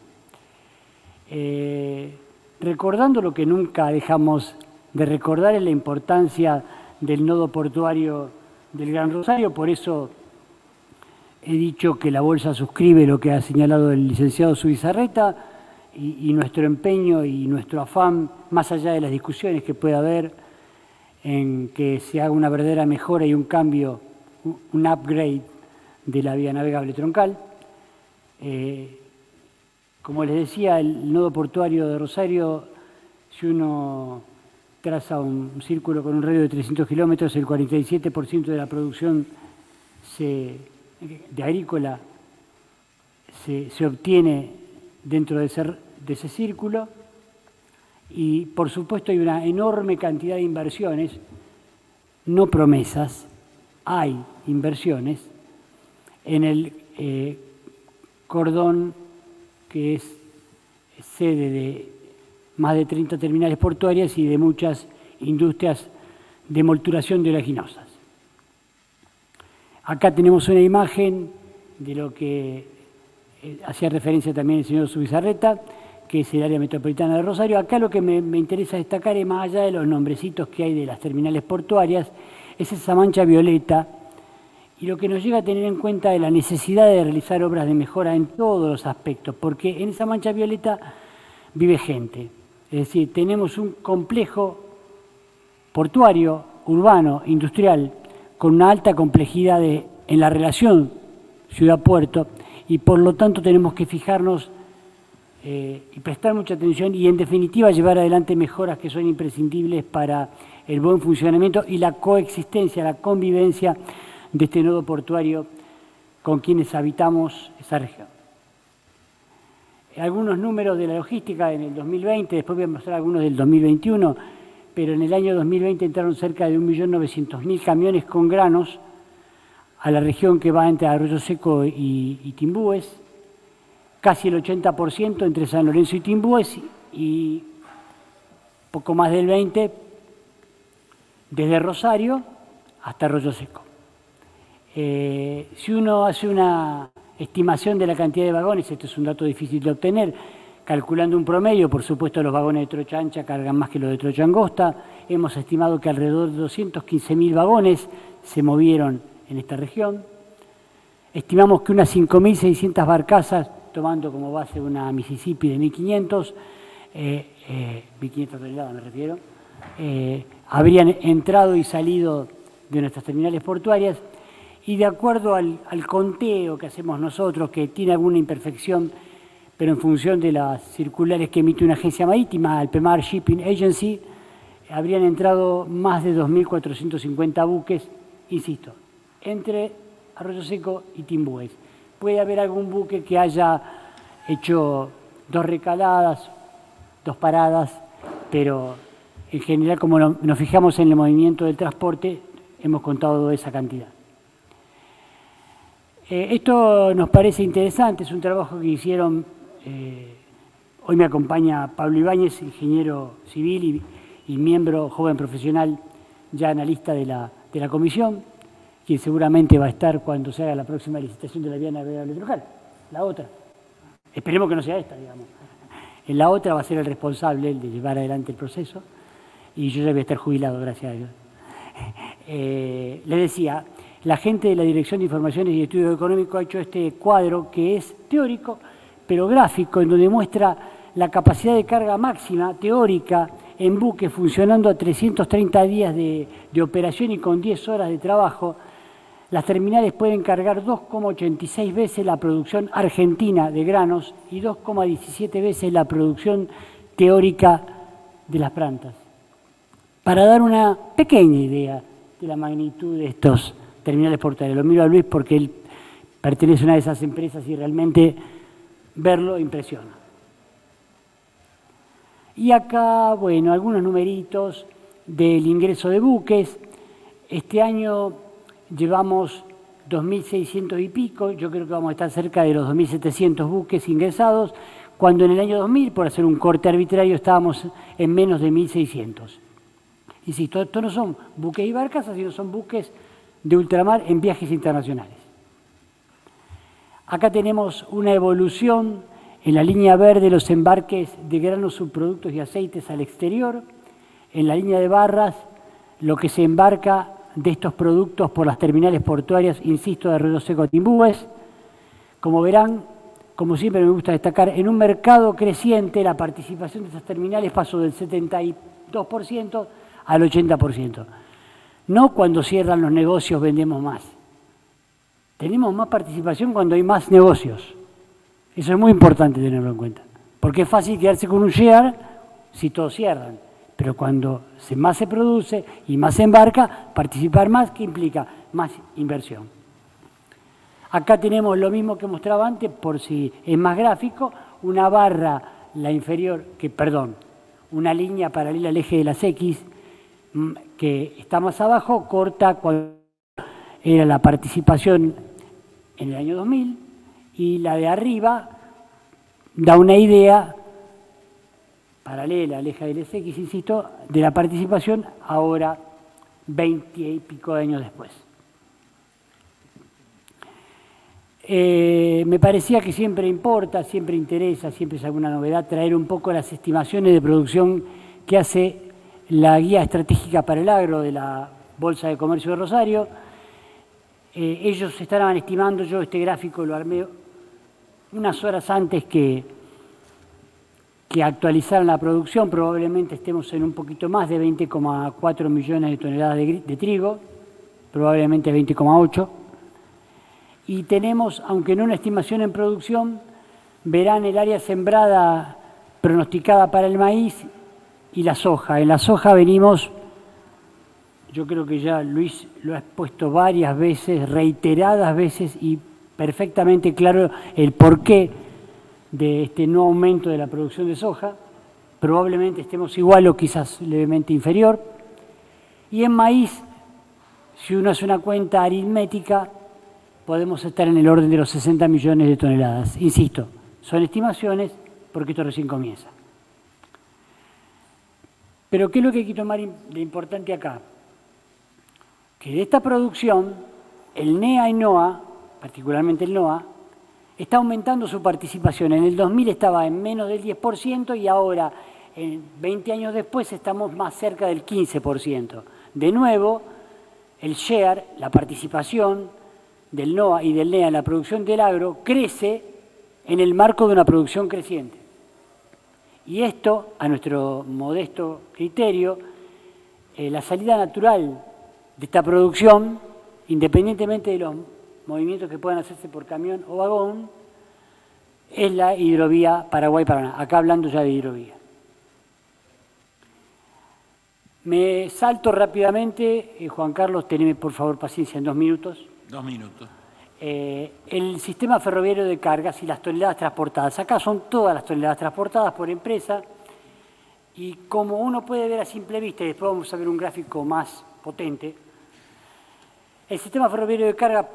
Speaker 5: Recordando lo que nunca dejamos de recordar es la importancia del nodo portuario del Gran Rosario, por eso he dicho que la Bolsa suscribe lo que ha señalado el licenciado Zubizarreta y nuestro empeño y nuestro afán, más allá de las discusiones que pueda haber, en que se haga una verdadera mejora y un cambio, un upgrade de la vía navegable troncal. Como les decía, el nodo portuario de Rosario, si uno traza un círculo con un radio de 300 kilómetros, el 47% de la producción de agrícola se obtiene dentro de ese círculo y, por supuesto, hay una enorme cantidad de inversiones, no promesas, hay inversiones en el cordón que es sede de más de 30 terminales portuarias y de muchas industrias de molturación de oleaginosas. Acá tenemos una imagen de lo que hacía referencia también el señor Zubizarreta, que es el área metropolitana de Rosario. Acá lo que me interesa destacar es, más allá de los nombrecitos que hay de las terminales portuarias, es esa mancha violeta y lo que nos llega a tener en cuenta es la necesidad de realizar obras de mejora en todos los aspectos, porque en esa mancha violeta vive gente. Es decir, tenemos un complejo portuario, urbano, industrial, con una alta complejidad en la relación ciudad-puerto y por lo tanto tenemos que fijarnos y prestar mucha atención y en definitiva llevar adelante mejoras que son imprescindibles para el buen funcionamiento y la coexistencia, la convivencia de este nodo portuario con quienes habitamos esa región. Algunos números de la logística en el 2020, después voy a mostrar algunos del 2021, pero en el año 2020 entraron cerca de 1.900.000 camiones con granos a la región que va entre Arroyo Seco y Timbúes, casi el 80% entre San Lorenzo y Timbúes y poco más del 20% desde Rosario hasta Arroyo Seco. Si uno hace una estimación de la cantidad de vagones, esto es un dato difícil de obtener, calculando un promedio, por supuesto los vagones de trocha ancha cargan más que los de trocha angosta, hemos estimado que alrededor de 215.000 vagones se movieron en esta región. Estimamos que unas 5.600 barcazas, tomando como base una Mississippi de 1.500, 1.500 toneladas me refiero, habrían entrado y salido de nuestras terminales portuarias y de acuerdo al conteo que hacemos nosotros, que tiene alguna imperfección, pero en función de las circulares que emite una agencia marítima, el PEMAR Shipping Agency, habrían entrado más de 2.450 buques, insisto, entre Arroyo Seco y Timbúes. Puede haber algún buque que haya hecho 2 recaladas, 2 paradas, pero en general, como nos fijamos en el movimiento del transporte, hemos contado esa cantidad. Esto nos parece interesante, es un trabajo que hicieron, hoy me acompaña Pablo Ibáñez, ingeniero civil y miembro joven profesional, ya analista de la comisión, quien seguramente va a estar cuando se haga la próxima licitación de la vía navegable troncal, la otra. Esperemos que no sea esta, digamos. En la otra va a ser el responsable de llevar adelante el proceso y yo ya voy a estar jubilado, gracias a Dios. Le decía, la gente de la Dirección de Informaciones y Estudios Económicos ha hecho este cuadro que es teórico, pero gráfico, en donde muestra la capacidad de carga máxima teórica en buques funcionando a 330 días de operación y con 10 horas de trabajo. Las terminales pueden cargar 2,86 veces la producción argentina de granos y 2,17 veces la producción teórica de las plantas. Para dar una pequeña idea de la magnitud de estos terminales portuarios. Lo miro a Luis porque él pertenece a una de esas empresas y realmente verlo impresiona. Y acá, bueno, algunos numeritos del ingreso de buques. Este año llevamos 2.600 y pico, yo creo que vamos a estar cerca de los 2.700 buques ingresados, cuando en el año 2000, por hacer un corte arbitrario, estábamos en menos de 1.600. Insisto, estos no son buques y barcazas, sino son buques de ultramar en viajes internacionales. Acá tenemos una evolución en la línea verde, los embarques de granos, subproductos y aceites al exterior. En la línea de barras, lo que se embarca de estos productos por las terminales portuarias, insisto, de Río Seco a Timbúes. Como verán, como siempre me gusta destacar, en un mercado creciente la participación de estas terminales pasó del 72% al 80%. No cuando cierran los negocios vendemos más. Tenemos más participación cuando hay más negocios. Eso es muy importante tenerlo en cuenta. Porque es fácil quedarse con un share si todos cierran. Pero cuando más se produce y más se embarca, participar más, ¿qué implica? Más inversión. Acá tenemos lo mismo que mostraba antes, por si es más gráfico, una barra, la inferior, una línea paralela al eje de las X, que está más abajo, corta cuando era la participación en el año 2000, y la de arriba da una idea paralela al eje de las X, insisto, de la participación ahora 20 y pico de años después. Me parecía que siempre importa, siempre interesa, siempre es alguna novedad traer un poco las estimaciones de producción que hace la guía estratégica para el agro de la Bolsa de Comercio de Rosario. Ellos estaban estimando, yo este gráfico lo armé unas horas antes que actualizaran la producción, probablemente estemos en un poquito más de 20,4 millones de toneladas de trigo, probablemente 20,8. Y tenemos, aunque no una estimación en producción, verán el área sembrada pronosticada para el maíz y la soja. En la soja venimos, yo creo que ya Luis lo ha expuesto varias veces, reiteradas veces, y perfectamente claro el porqué de este no aumento de la producción de soja. Probablemente estemos igual o quizás levemente inferior. Y en maíz, si uno hace una cuenta aritmética, podemos estar en el orden de los 60 millones de toneladas. Insisto, son estimaciones porque esto recién comienza. Pero ¿qué es lo que hay que tomar de importante acá? Que de esta producción, el NEA y NOA, particularmente el NOA, está aumentando su participación. En el 2000 estaba en menos del 10% y ahora, 20 años después, estamos más cerca del 15%. De nuevo, el share, la participación del NOA y del NEA en la producción del agro crece en el marco de una producción creciente. Y esto, a nuestro modesto criterio, la salida natural de esta producción, independientemente de los movimientos que puedan hacerse por camión o vagón, es la hidrovía Paraguay-Paraná. Acá hablando ya de hidrovía. Me salto rápidamente, Juan Carlos, teneme por favor paciencia en 2 minutos.
Speaker 2: 2 minutos.
Speaker 5: El sistema ferroviario de cargas y las toneladas transportadas. Acá son todas las toneladas transportadas por empresa y como uno puede ver a simple vista, y después vamos a ver un gráfico más potente, el sistema ferroviario de carga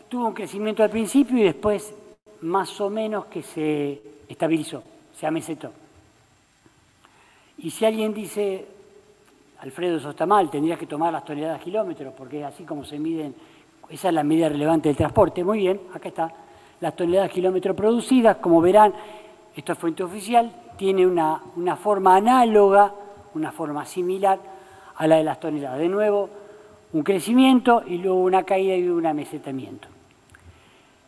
Speaker 5: tuvo un crecimiento al principio y después más o menos que se estabilizó, se amesetó. Y si alguien dice, Alfredo, eso está mal, tendrías que tomar las toneladas kilómetros, porque es así como se miden. Esa es la medida relevante del transporte. Muy bien, acá está. Las toneladas kilómetros producidas, como verán, esto es fuente oficial, tiene una forma análoga, una forma similar a la de las toneladas. De nuevo, un crecimiento y luego una caída y un amesetamiento.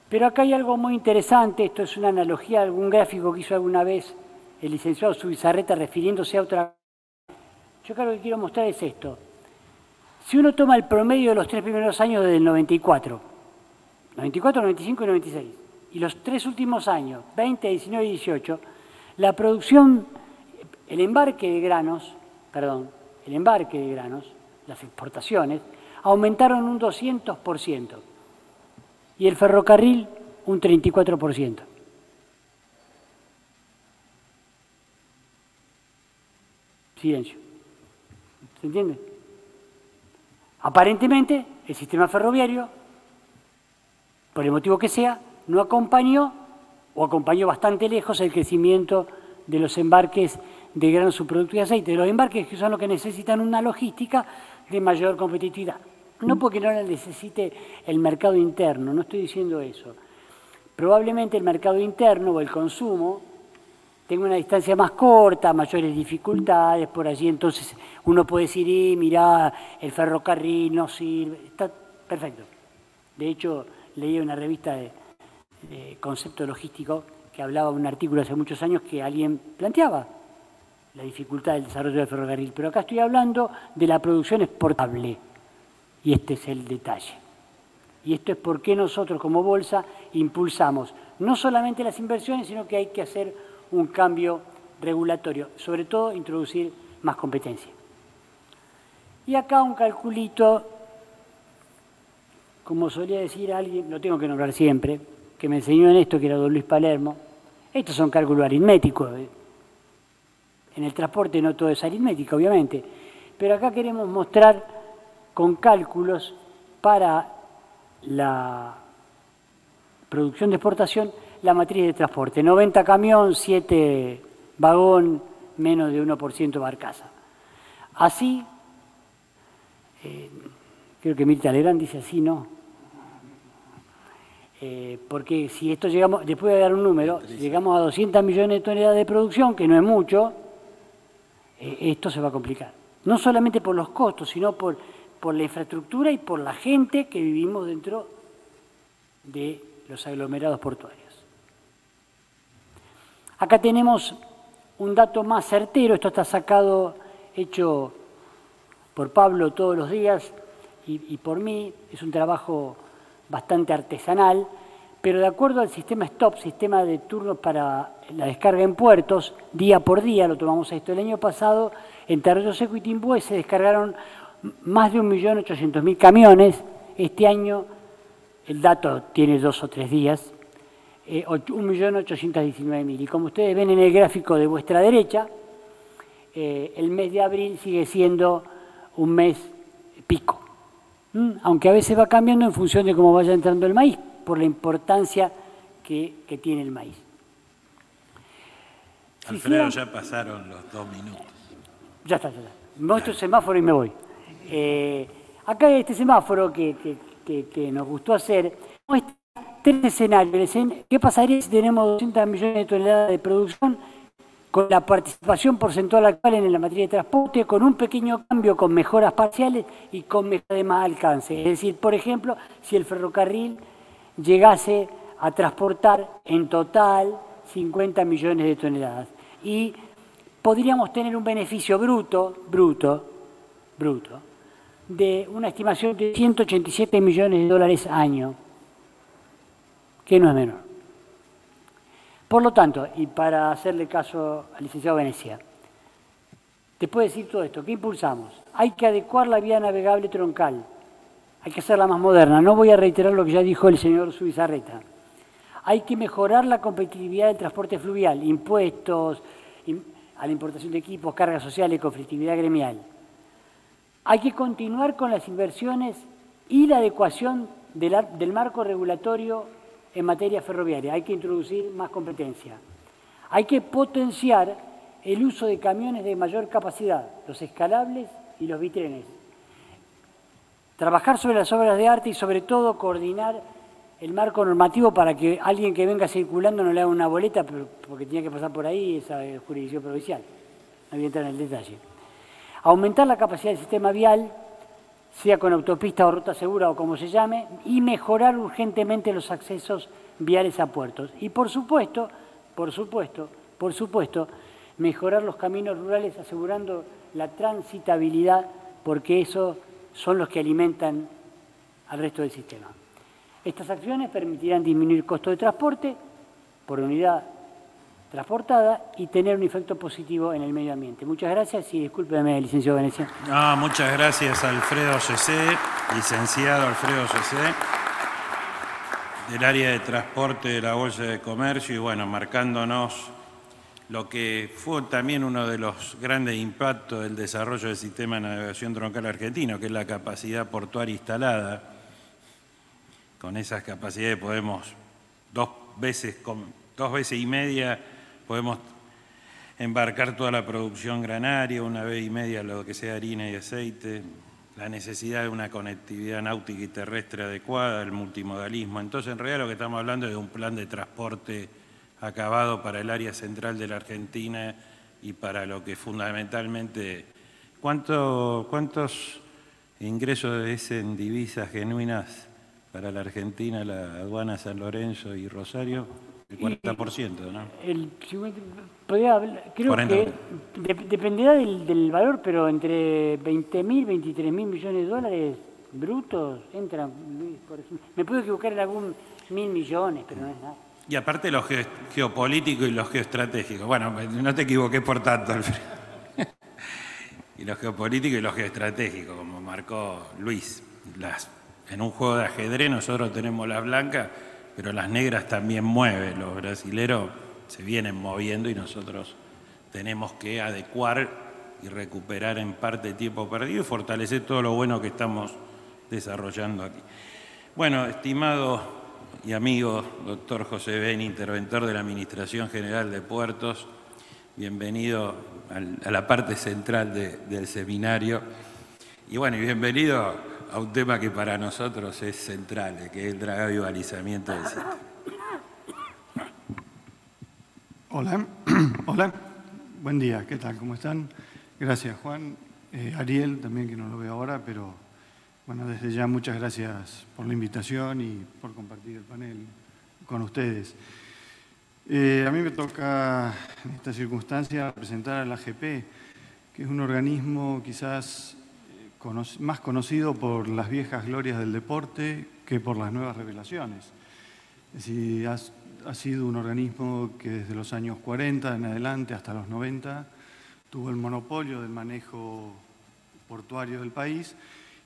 Speaker 5: Pero acá hay algo muy interesante, esto es una analogía a algún gráfico que hizo alguna vez el licenciado Zubizarreta refiriéndose a otra. Yo creo que quiero mostrar es esto. Si uno toma el promedio de los 3 primeros años del 94, 95 y 96, y los 3 últimos años, 20, 19 y 18, la producción, el embarque de granos, las exportaciones, aumentaron un 200% y el ferrocarril un 34%. Silencio. ¿Se entiende? Aparentemente, el sistema ferroviario, por el motivo que sea, no acompañó o acompañó bastante lejos el crecimiento de los embarques de grano subproducto y aceite, de los embarques que son los que necesitan una logística de mayor competitividad. No porque no la necesite el mercado interno, no estoy diciendo eso. Probablemente el mercado interno o el consumo tenga una distancia más corta, mayores dificultades por allí, entonces uno puede decir, mirá, el ferrocarril no sirve, está perfecto. De hecho, leí una revista de concepto logístico que hablaba un artículo hace muchos años que alguien planteaba la dificultad del desarrollo del ferrocarril, pero acá estoy hablando de la producción exportable y este es el detalle. Y esto es por qué nosotros como Bolsa impulsamos no solamente las inversiones, sino que hay que hacer un cambio regulatorio, sobre todo introducir más competencia. Y acá un calculito, como solía decir alguien, lo tengo que nombrar siempre, que me enseñó en esto, que era don Luis Palermo. Estos son cálculos aritméticos. En el transporte no todo es aritmética, obviamente, pero acá queremos mostrar con cálculos para la producción de exportación la matriz de transporte. 90 camión, 7 vagón, menos de 1% barcaza. Así, creo que Mirta Legrand dice así, ¿no? Porque si esto llegamos, después de dar un número, si llegamos a 200 millones de toneladas de producción, que no es mucho, esto se va a complicar. No solamente por los costos, sino por la infraestructura y por la gente que vivimos dentro de los aglomerados portuarios. Acá tenemos un dato más certero, esto está sacado, hecho por Pablo todos los días y por mí, es un trabajo bastante artesanal, pero de acuerdo al sistema STOP, sistema de turnos para la descarga en puertos, día por día, lo tomamos esto el año pasado, en Arroyo Seco y Timbúes se descargaron más de 1.800.000 camiones, este año el dato tiene 2 o 3 días, 1.819.000. Y como ustedes ven en el gráfico de vuestra derecha, el mes de abril sigue siendo un mes pico. Aunque a veces va cambiando en función de cómo vaya entrando el maíz, por la importancia que tiene el maíz.
Speaker 2: Alfredo, ya pasaron los 2 minutos.
Speaker 5: Ya está. Muestro el semáforo y me voy. Acá este semáforo que nos gustó hacer muestra 3 escenarios. ¿Qué pasaría si tenemos 200 millones de toneladas de producción con la participación porcentual actual en la materia de transporte, con un pequeño cambio, con mejoras parciales y con mejoras de más alcance? Es decir, por ejemplo, si el ferrocarril llegase a transportar en total 50 millones de toneladas y podríamos tener un beneficio bruto de una estimación de 187 millones de dólares año, que no es menor. Por lo tanto, y para hacerle caso al licenciado Venecia, después de decir todo esto, ¿qué impulsamos? Hay que adecuar la vía navegable troncal, hay que hacerla más moderna. No voy a reiterar lo que ya dijo el señor Zubizarreta. Hay que mejorar la competitividad del transporte fluvial, impuestos a la importación de equipos, cargas sociales, conflictividad gremial. Hay que continuar con las inversiones y la adecuación del marco regulatorio en materia ferroviaria. Hay que introducir más competencia. Hay que potenciar el uso de camiones de mayor capacidad, los escalables y los bitrenes. Trabajar sobre las obras de arte y sobre todo coordinar el marco normativo para que alguien que venga circulando no le haga una boleta porque tenía que pasar por ahí, esa jurisdicción provincial. No voy a entrar en el detalle. Aumentar la capacidad del sistema vial, sea con autopista o ruta segura o como se llame, y mejorar urgentemente los accesos viales a puertos. Y por supuesto, mejorar los caminos rurales asegurando la transitabilidad, porque esos son los que alimentan al resto del sistema. Estas acciones permitirán disminuir el costo de transporte por unidad transportada y tener un efecto positivo en el medio ambiente. Muchas gracias y discúlpeme, licenciado Venecia.
Speaker 2: No, muchas gracias, Alfredo José, licenciado Alfredo José, del área de transporte de la Bolsa de Comercio y bueno, marcándonos lo que fue también uno de los grandes impactos del desarrollo del sistema de navegación troncal argentino, que es la capacidad portuaria instalada. Con esas capacidades podemos 2 veces 2 veces y media podemos embarcar toda la producción granaria, 1 vez y media lo que sea harina y aceite, la necesidad de una conectividad náutica y terrestre adecuada, el multimodalismo. Entonces, en realidad lo que estamos hablando es de un plan de transporte acabado para el área central de la Argentina y para lo que fundamentalmente... ¿Cuántos ingresos es en divisas genuinas para la Argentina, la aduana San Lorenzo y Rosario? El 40%, ¿no?
Speaker 5: El 50, creo
Speaker 2: 40.
Speaker 5: que dependerá del valor, pero entre 20.000 y 23.000 millones de dólares brutos entran, por ejemplo. Me puedo equivocar en algún 1.000 millones, pero no es nada.
Speaker 2: Y aparte los geopolíticos y los geoestratégicos. Bueno, no te equivoqué por tanto, Alfredo. Y los geopolíticos y los geoestratégicos, como marcó Luis. En un juego de ajedrez nosotros tenemos las blancas, pero las negras también mueven. Los brasileros se vienen moviendo y nosotros tenemos que adecuar y recuperar en parte tiempo perdido y fortalecer todo lo bueno que estamos desarrollando aquí. Bueno, estimado y amigo doctor José Beni, interventor de la Administración General de Puertos, bienvenido a la parte central del seminario. Y bueno, y bienvenido a un tema que para nosotros es central, que es el dragado y balizamiento del sistema.
Speaker 6: Hola, hola, buen día, ¿qué tal? ¿Cómo están? Gracias, Juan. Ariel, también que no lo veo ahora, pero bueno, desde ya muchas gracias por la invitación y por compartir el panel con ustedes. A mí me toca, en esta circunstancia, representar a la AGP, que es un organismo quizás más conocido por las viejas glorias del deporte que por las nuevas revelaciones. Es decir, ha sido un organismo que desde los años 40 en adelante hasta los 90 tuvo el monopolio del manejo portuario del país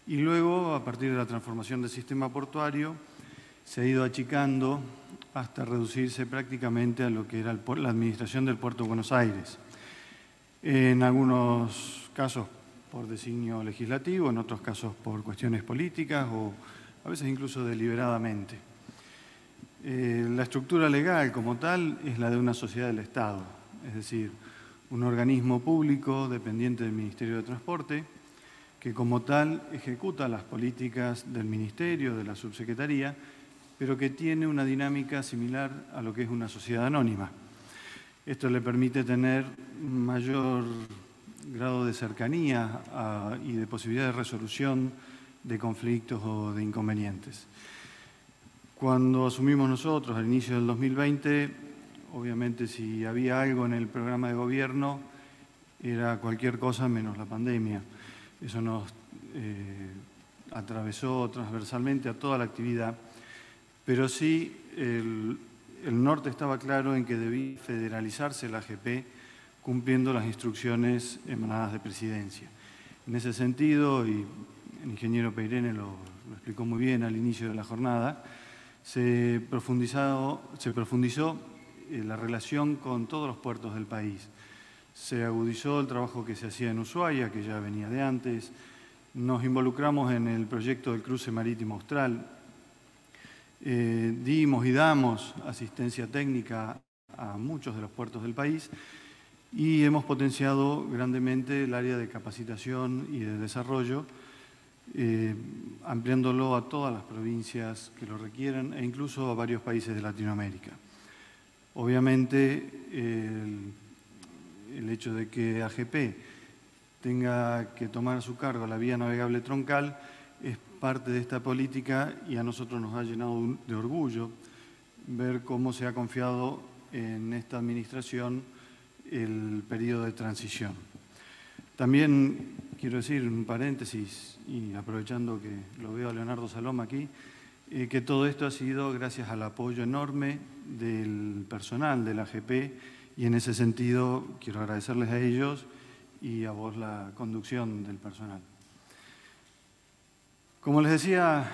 Speaker 6: y luego, a partir de la transformación del sistema portuario, se ha ido achicando hasta reducirse prácticamente a lo que era la administración del Puerto de Buenos Aires. En algunos casos por designio legislativo, en otros casos por cuestiones políticas o a veces incluso deliberadamente. La estructura legal como tal es la de una sociedad del Estado, es decir, un organismo público dependiente del Ministerio de Transporte que como tal ejecuta las políticas del Ministerio, de la Subsecretaría, pero que tiene una dinámica similar a lo que es una sociedad anónima. Esto le permite tener mayor grado de cercanía y de posibilidad de resolución de conflictos o de inconvenientes. Cuando asumimos nosotros al inicio del 2020, obviamente si había algo en el programa de gobierno, era cualquier cosa menos la pandemia. Eso nos atravesó transversalmente a toda la actividad, pero sí el norte estaba claro en que debía federalizarse la AGP cumpliendo las instrucciones emanadas de Presidencia. En ese sentido, y el ingeniero Peirene lo explicó muy bien al inicio de la jornada, se profundizó la relación con todos los puertos del país. Se agudizó el trabajo que se hacía en Ushuaia, que ya venía de antes. Nos involucramos en el proyecto del cruce marítimo austral. Dimos y damos asistencia técnica a muchos de los puertos del país y hemos potenciado grandemente el área de capacitación y de desarrollo, ampliándolo a todas las provincias que lo requieran e incluso a varios países de Latinoamérica. Obviamente, el hecho de que AGP tenga que tomar a su cargo la vía navegable troncal es parte de esta política y a nosotros nos ha llenado de orgullo ver cómo se ha confiado en esta administración el periodo de transición. También quiero decir un paréntesis, y aprovechando que lo veo a Leonardo Saloma aquí, que todo esto ha sido gracias al apoyo enorme del personal de la AGP y en ese sentido quiero agradecerles a ellos y a vos la conducción del personal. Como les decía,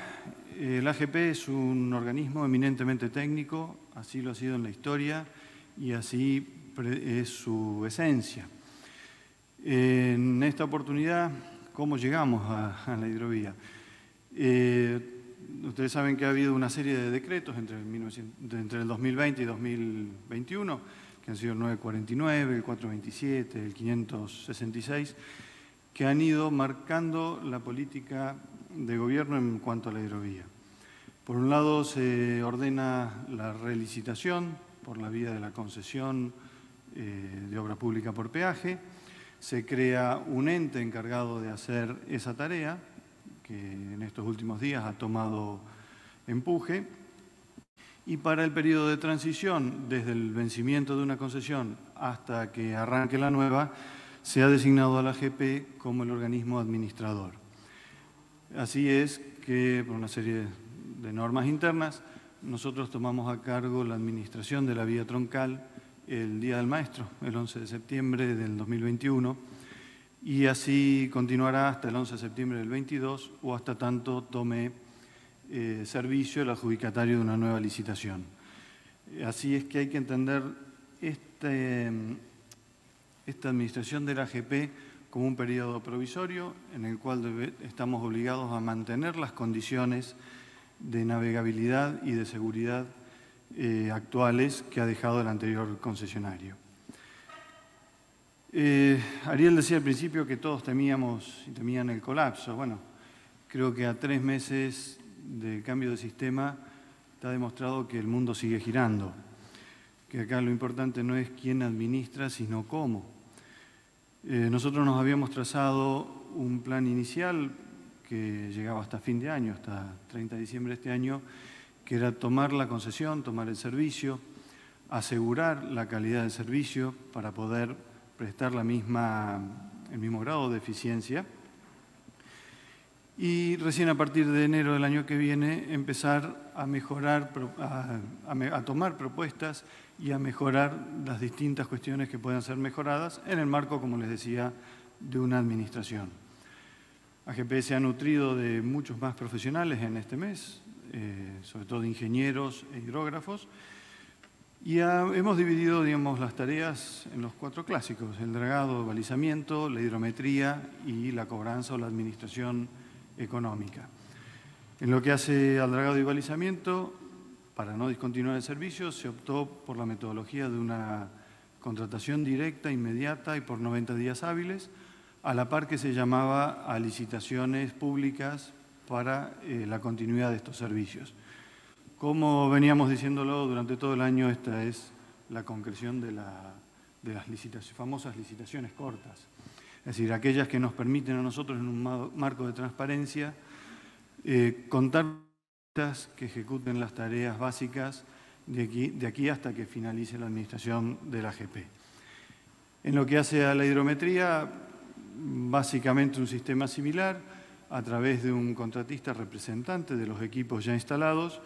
Speaker 6: el AGP es un organismo eminentemente técnico, así lo ha sido en la historia y así es su esencia. En esta oportunidad, ¿cómo llegamos a la hidrovía? ustedes saben que ha habido una serie de decretos entre el 2020 y 2021, que han sido el 949, el 427, el 566, que han ido marcando la política de gobierno en cuanto a la hidrovía. Por un lado, se ordena la relicitación por la vía de la concesión de obra pública por peaje, se crea un ente encargado de hacer esa tarea, que en estos últimos días ha tomado empuje, y para el periodo de transición, desde el vencimiento de una concesión hasta que arranque la nueva, se ha designado a la AGP como el organismo administrador. Así es que, por una serie de normas internas, nosotros tomamos a cargo la administración de la vía troncal el Día del Maestro, el 11 de septiembre del 2021, y así continuará hasta el 11 de septiembre del 22 o hasta tanto tome servicio el adjudicatario de una nueva licitación. Así es que hay que entender esta administración de la AGP como un periodo provisorio en el cual estamos obligados a mantener las condiciones de navegabilidad y de seguridad actuales que ha dejado el anterior concesionario. Ariel decía al principio que todos temían el colapso. Bueno, creo que a 3 meses del cambio de sistema está demostrado que el mundo sigue girando, que acá lo importante no es quién administra, sino cómo. Nosotros nos habíamos trazado un plan inicial que llegaba hasta fin de año, hasta 30 de diciembre de este año, que era tomar la concesión, tomar el servicio, asegurar la calidad del servicio para poder prestar el mismo grado de eficiencia y recién a partir de enero del año que viene empezar a mejorar, a tomar propuestas y a mejorar las distintas cuestiones que puedan ser mejoradas en el marco, como les decía, de una administración. AGP se ha nutrido de muchos más profesionales en este mes, sobre todo de ingenieros e hidrógrafos, y hemos dividido, digamos, las tareas en los 4 clásicos: el dragado, balizamiento, la hidrometría y la cobranza o la administración económica. En lo que hace al dragado y balizamiento, para no discontinuar el servicio, se optó por la metodología de una contratación directa, inmediata y por 90 días hábiles, a la par que se llamaba a licitaciones públicas para la continuidad de estos servicios. Como veníamos diciéndolo durante todo el año, esta es la concreción de las famosas licitaciones cortas. Es decir, aquellas que nos permiten a nosotros, en un marco de transparencia, contar que ejecuten las tareas básicas de aquí hasta que finalice la administración de la AGP. En lo que hace a la hidrometría, básicamente un sistema similar a través de un contratista representante de los equipos ya instalados,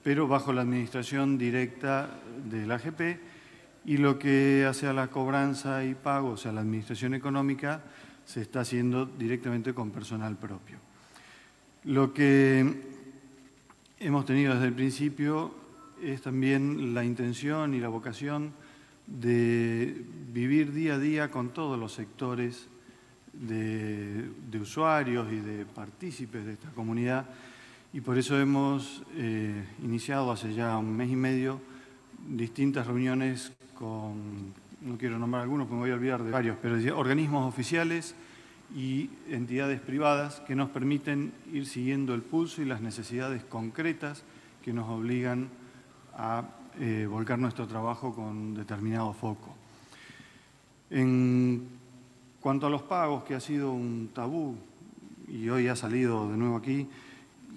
Speaker 6: pero bajo la administración directa de la AGP, y lo que hace a la cobranza y pago, o sea, la administración económica, se está haciendo directamente con personal propio. Lo que hemos tenido desde el principio es también la intención y la vocación de vivir día a día con todos los sectores de usuarios y de partícipes de esta comunidad, y por eso hemos iniciado hace ya 1 mes y medio distintas reuniones con, no quiero nombrar algunos porque me voy a olvidar de varios, pero organismos oficiales y entidades privadas que nos permiten ir siguiendo el pulso y las necesidades concretas que nos obligan a volcar nuestro trabajo con determinado foco. En cuanto a los pagos, que ha sido un tabú y hoy ha salido de nuevo aquí,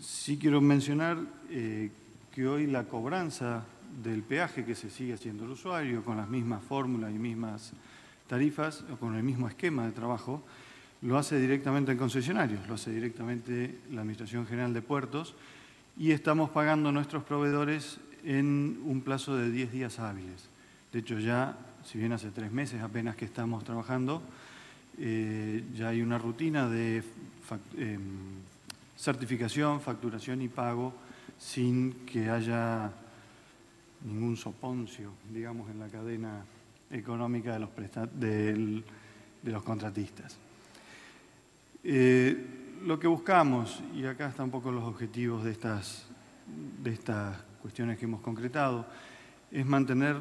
Speaker 6: sí quiero mencionar que hoy la cobranza del peaje que se sigue haciendo el usuario con las mismas fórmulas y mismas tarifas o con el mismo esquema de trabajo, lo hace directamente el concesionario, lo hace directamente la Administración General de Puertos, y estamos pagando a nuestros proveedores en un plazo de 10 días hábiles. De hecho, ya, si bien hace 3 meses apenas que estamos trabajando, ya hay una rutina de certificación, facturación y pago sin que haya ningún soponcio, digamos, en la cadena económica de los contratistas. lo que buscamos, y acá están un poco los objetivos de estas cuestiones que hemos concretado, es mantener,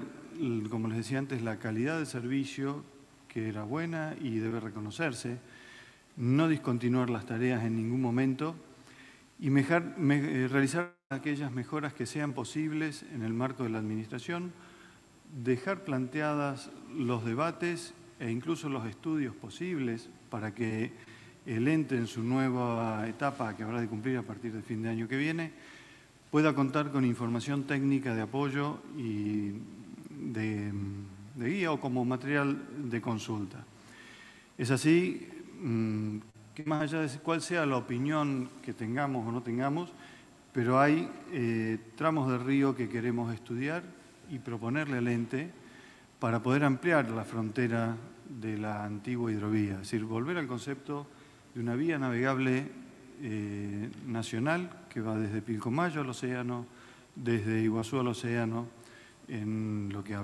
Speaker 6: como les decía antes, la calidad del servicio, que era buena y debe reconocerse, no discontinuar las tareas en ningún momento y realizar aquellas mejoras que sean posibles en el marco de la administración, dejar planteadas los debates e incluso los estudios posibles para que el ente en su nueva etapa que habrá de cumplir a partir del fin de año que viene pueda contar con información técnica de apoyo y de guía o como material de consulta. Es así que más allá de cuál sea la opinión que tengamos o no tengamos, pero hay tramos del río que queremos estudiar y proponerle al ente para poder ampliar la frontera de la antigua hidrovía, es decir, volver al concepto de una vía navegable nacional que va desde Pilcomayo al océano, desde Iguazú al océano, en lo que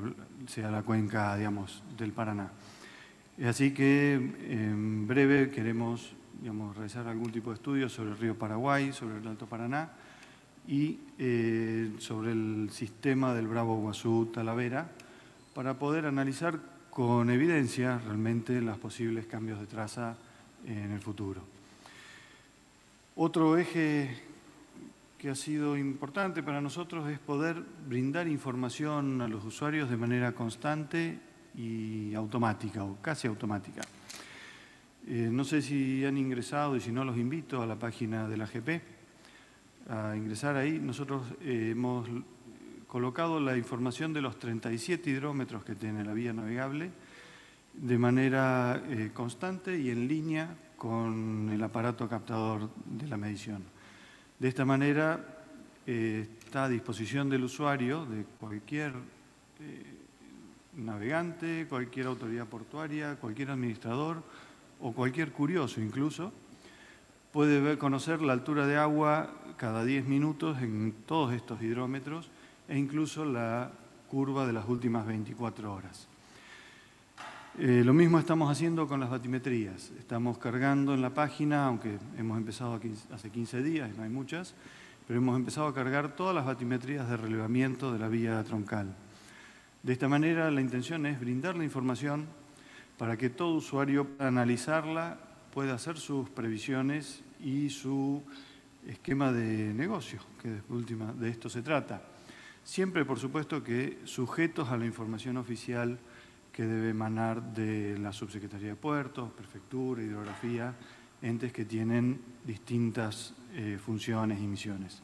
Speaker 6: sea la cuenca, digamos, del Paraná. Es así que en breve queremos, digamos, realizar algún tipo de estudio sobre el río Paraguay, sobre el Alto Paraná y sobre el sistema del Bravo Iguazú Talavera para poder analizar con evidencia realmente los posibles cambios de traza en el futuro. Otro eje que ha sido importante para nosotros es poder brindar información a los usuarios de manera constante y automática o casi automática. No sé si han ingresado y si no los invito a la página de la AGP a ingresar ahí. Nosotros hemos colocado la información de los 37 hidrómetros que tiene la vía navegable de manera constante y en línea con el aparato captador de la medición. De esta manera está a disposición del usuario, de cualquier navegante, cualquier autoridad portuaria, cualquier administrador o cualquier curioso incluso, puede conocer la altura de agua cada 10 minutos en todos estos hidrómetros e incluso la curva de las últimas 24 horas. Lo mismo estamos haciendo con las batimetrías. Estamos cargando en la página, aunque hemos empezado hace 15 días, no hay muchas, pero hemos empezado a cargar todas las batimetrías de relevamiento de la vía troncal. De esta manera, la intención es brindar la información para que todo usuario pueda analizarla, pueda hacer sus previsiones y su esquema de negocio, que de esto se trata. Siempre, por supuesto, que sujetos a la información oficial que debe emanar de la Subsecretaría de Puertos, Prefectura, Hidrografía, entes que tienen distintas funciones y misiones.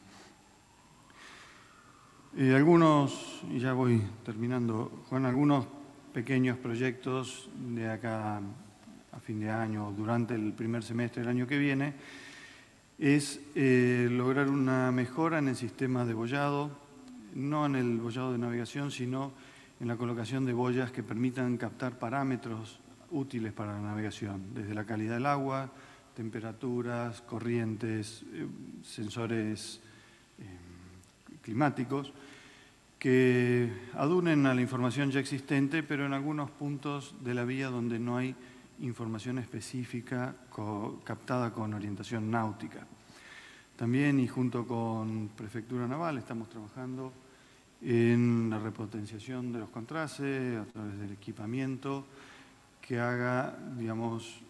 Speaker 6: Algunos, y ya voy terminando, Juan, algunos pequeños proyectos de acá a fin de año o durante el primer semestre del año que viene es lograr una mejora en el sistema de boyado, no en el boyado de navegación, sino en la colocación de boyas que permitan captar parámetros útiles para la navegación, desde la calidad del agua, temperaturas, corrientes, sensores climáticos, que adunen a la información ya existente, pero en algunos puntos de la vía donde no hay información específica captada con orientación náutica. También, y junto con Prefectura Naval, estamos trabajando en la repotenciación de los contrases a través del equipamiento que haga, digamos,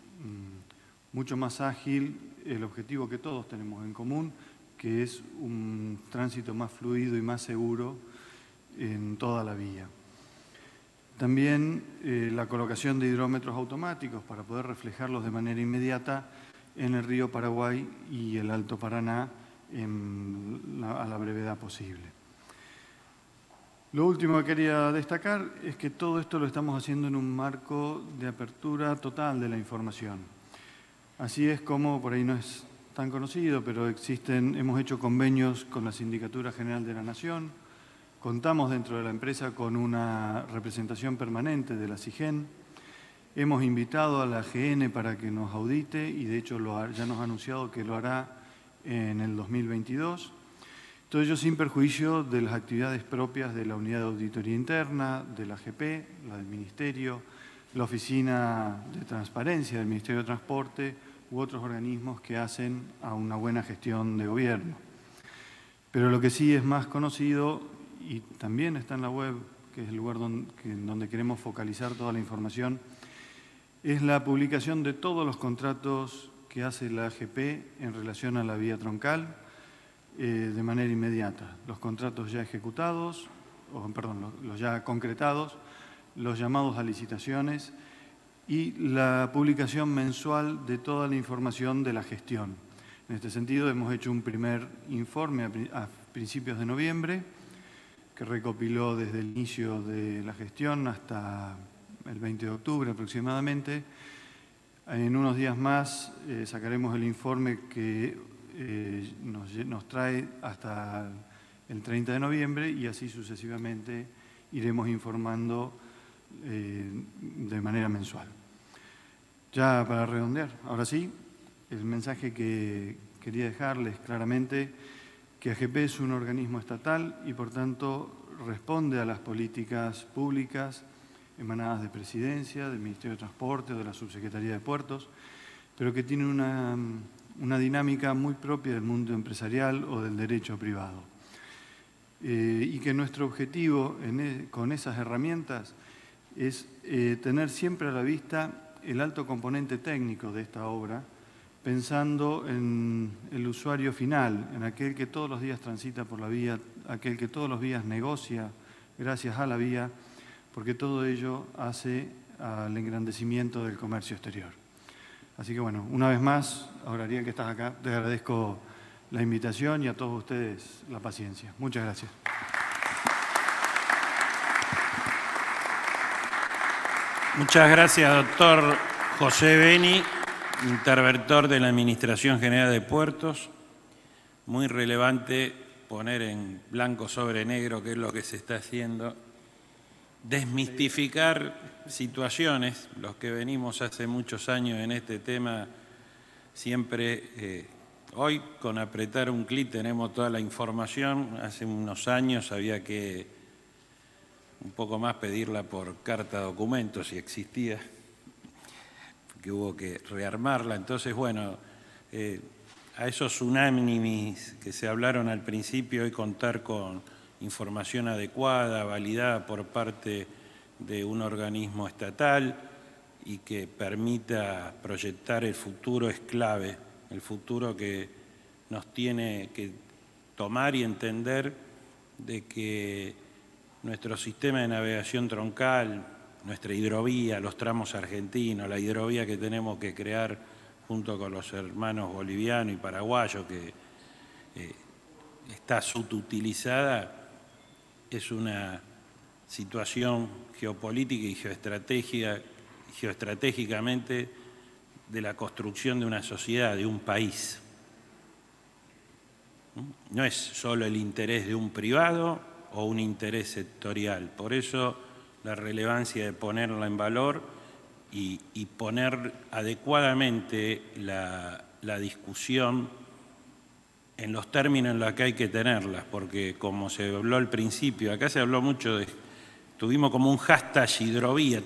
Speaker 6: mucho más ágil el objetivo que todos tenemos en común, que es un tránsito más fluido y más seguro en toda la vía. También la colocación de hidrómetros automáticos para poder reflejarlos de manera inmediata en el río Paraguay y el Alto Paraná a la brevedad posible. Lo último que quería destacar es que todo esto lo estamos haciendo en un marco de apertura total de la información. Así es como, por ahí no es tan conocido, pero hemos hecho convenios con la Sindicatura General de la Nación, contamos dentro de la empresa con una representación permanente de la SIGEN, hemos invitado a la AGN para que nos audite y de hecho ya nos ha anunciado que lo hará en el 2022. Todo ello sin perjuicio de las actividades propias de la Unidad de Auditoría Interna, de la AGP, la del Ministerio, la Oficina de Transparencia del Ministerio de Transporte, u otros organismos que hacen a una buena gestión de gobierno. Pero lo que sí es más conocido, y también está en la web, que es el lugar donde queremos focalizar toda la información, es la publicación de todos los contratos que hace la AGP en relación a la vía troncal de manera inmediata. Los contratos ya ejecutados, los ya concretados, los llamados a licitaciones y la publicación mensual de toda la información de la gestión. En este sentido, hemos hecho un primer informe a principios de noviembre que recopiló desde el inicio de la gestión hasta el 20 de octubre aproximadamente. En unos días más sacaremos el informe que nos trae hasta el 30 de noviembre y así sucesivamente iremos informando de manera mensual. Ya para redondear, ahora sí, el mensaje que quería dejarles claramente, que AGP es un organismo estatal y por tanto responde a las políticas públicas emanadas de Presidencia, del Ministerio de Transporte o de la Subsecretaría de Puertos, pero que tiene una dinámica muy propia del mundo empresarial o del derecho privado. Y que nuestro objetivo con esas herramientas es tener siempre a la vista el alto componente técnico de esta obra, pensando en el usuario final, en aquel que todos los días transita por la vía, aquel que todos los días negocia gracias a la vía, porque todo ello hace al engrandecimiento del comercio exterior. Así que bueno, una vez más, ahora Ariel, que estás acá, te agradezco la invitación y a todos ustedes la paciencia. Muchas gracias.
Speaker 2: Muchas gracias, doctor José Beni, interventor de la Administración General de Puertos. Muy relevante poner en blanco sobre negro qué es lo que se está haciendo, desmistificar situaciones. Los que venimos hace muchos años en este tema, siempre, hoy con apretar un clic tenemos toda la información. Hace unos años había que un poco más pedirla por carta documento, si existía, porque hubo que rearmarla. Entonces, bueno, a esos tsunamis que se hablaron al principio, hoy contar con información adecuada, validada por parte de un organismo estatal y que permita proyectar el futuro es clave, el futuro que nos tiene que tomar y entender de que nuestro sistema de navegación troncal, nuestra hidrovía, los tramos argentinos, la hidrovía que tenemos que crear junto con los hermanos bolivianos y paraguayos, que está subutilizada, es una situación geopolítica y geoestratégicamente de la construcción de una sociedad, de un país. No es solo el interés de un privado o un interés sectorial. Por eso la relevancia de ponerla en valor y poner adecuadamente la discusión en los términos en los que hay que tenerlas, porque como se habló al principio, acá se habló mucho tuvimos como un hashtag hidrovía,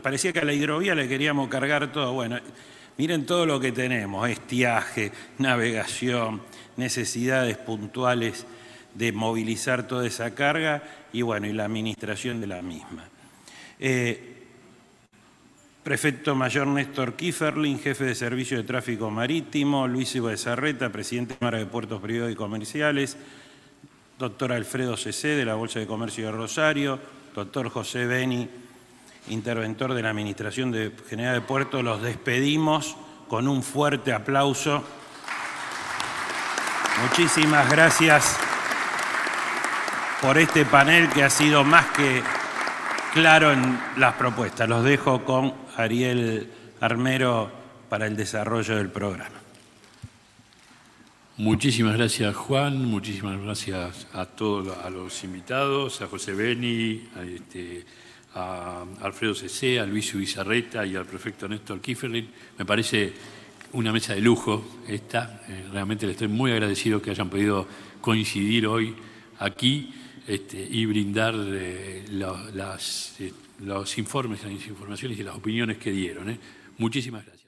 Speaker 2: parecía que a la hidrovía le queríamos cargar todo. Bueno, miren todo lo que tenemos, estiaje, navegación, necesidades puntuales de movilizar toda esa carga y bueno, y la administración de la misma. Prefecto Mayor Néstor Kieferling, jefe de Servicio de Tráfico Marítimo, Luis Ibezarreta, presidente de Cámara de Puertos Privados y Comerciales, doctor Alfredo Cecé, de la Bolsa de Comercio de Rosario, doctor José Beni, interventor de la Administración General de Puertos. Los despedimos con un fuerte aplauso. Muchísimas gracias por este panel que ha sido más que claro en las propuestas. Los dejo con Ariel Armero para el desarrollo del programa.
Speaker 1: Muchísimas gracias, Juan. Muchísimas gracias a todos a los invitados, a José Beni, a Alfredo Cecé, a Luis Ibezarreta y al prefecto Néstor Kieferling. Me parece una mesa de lujo esta. Realmente le estoy muy agradecido que hayan podido coincidir hoy aquí y brindar los informes, las informaciones y las opiniones que dieron. Muchísimas gracias.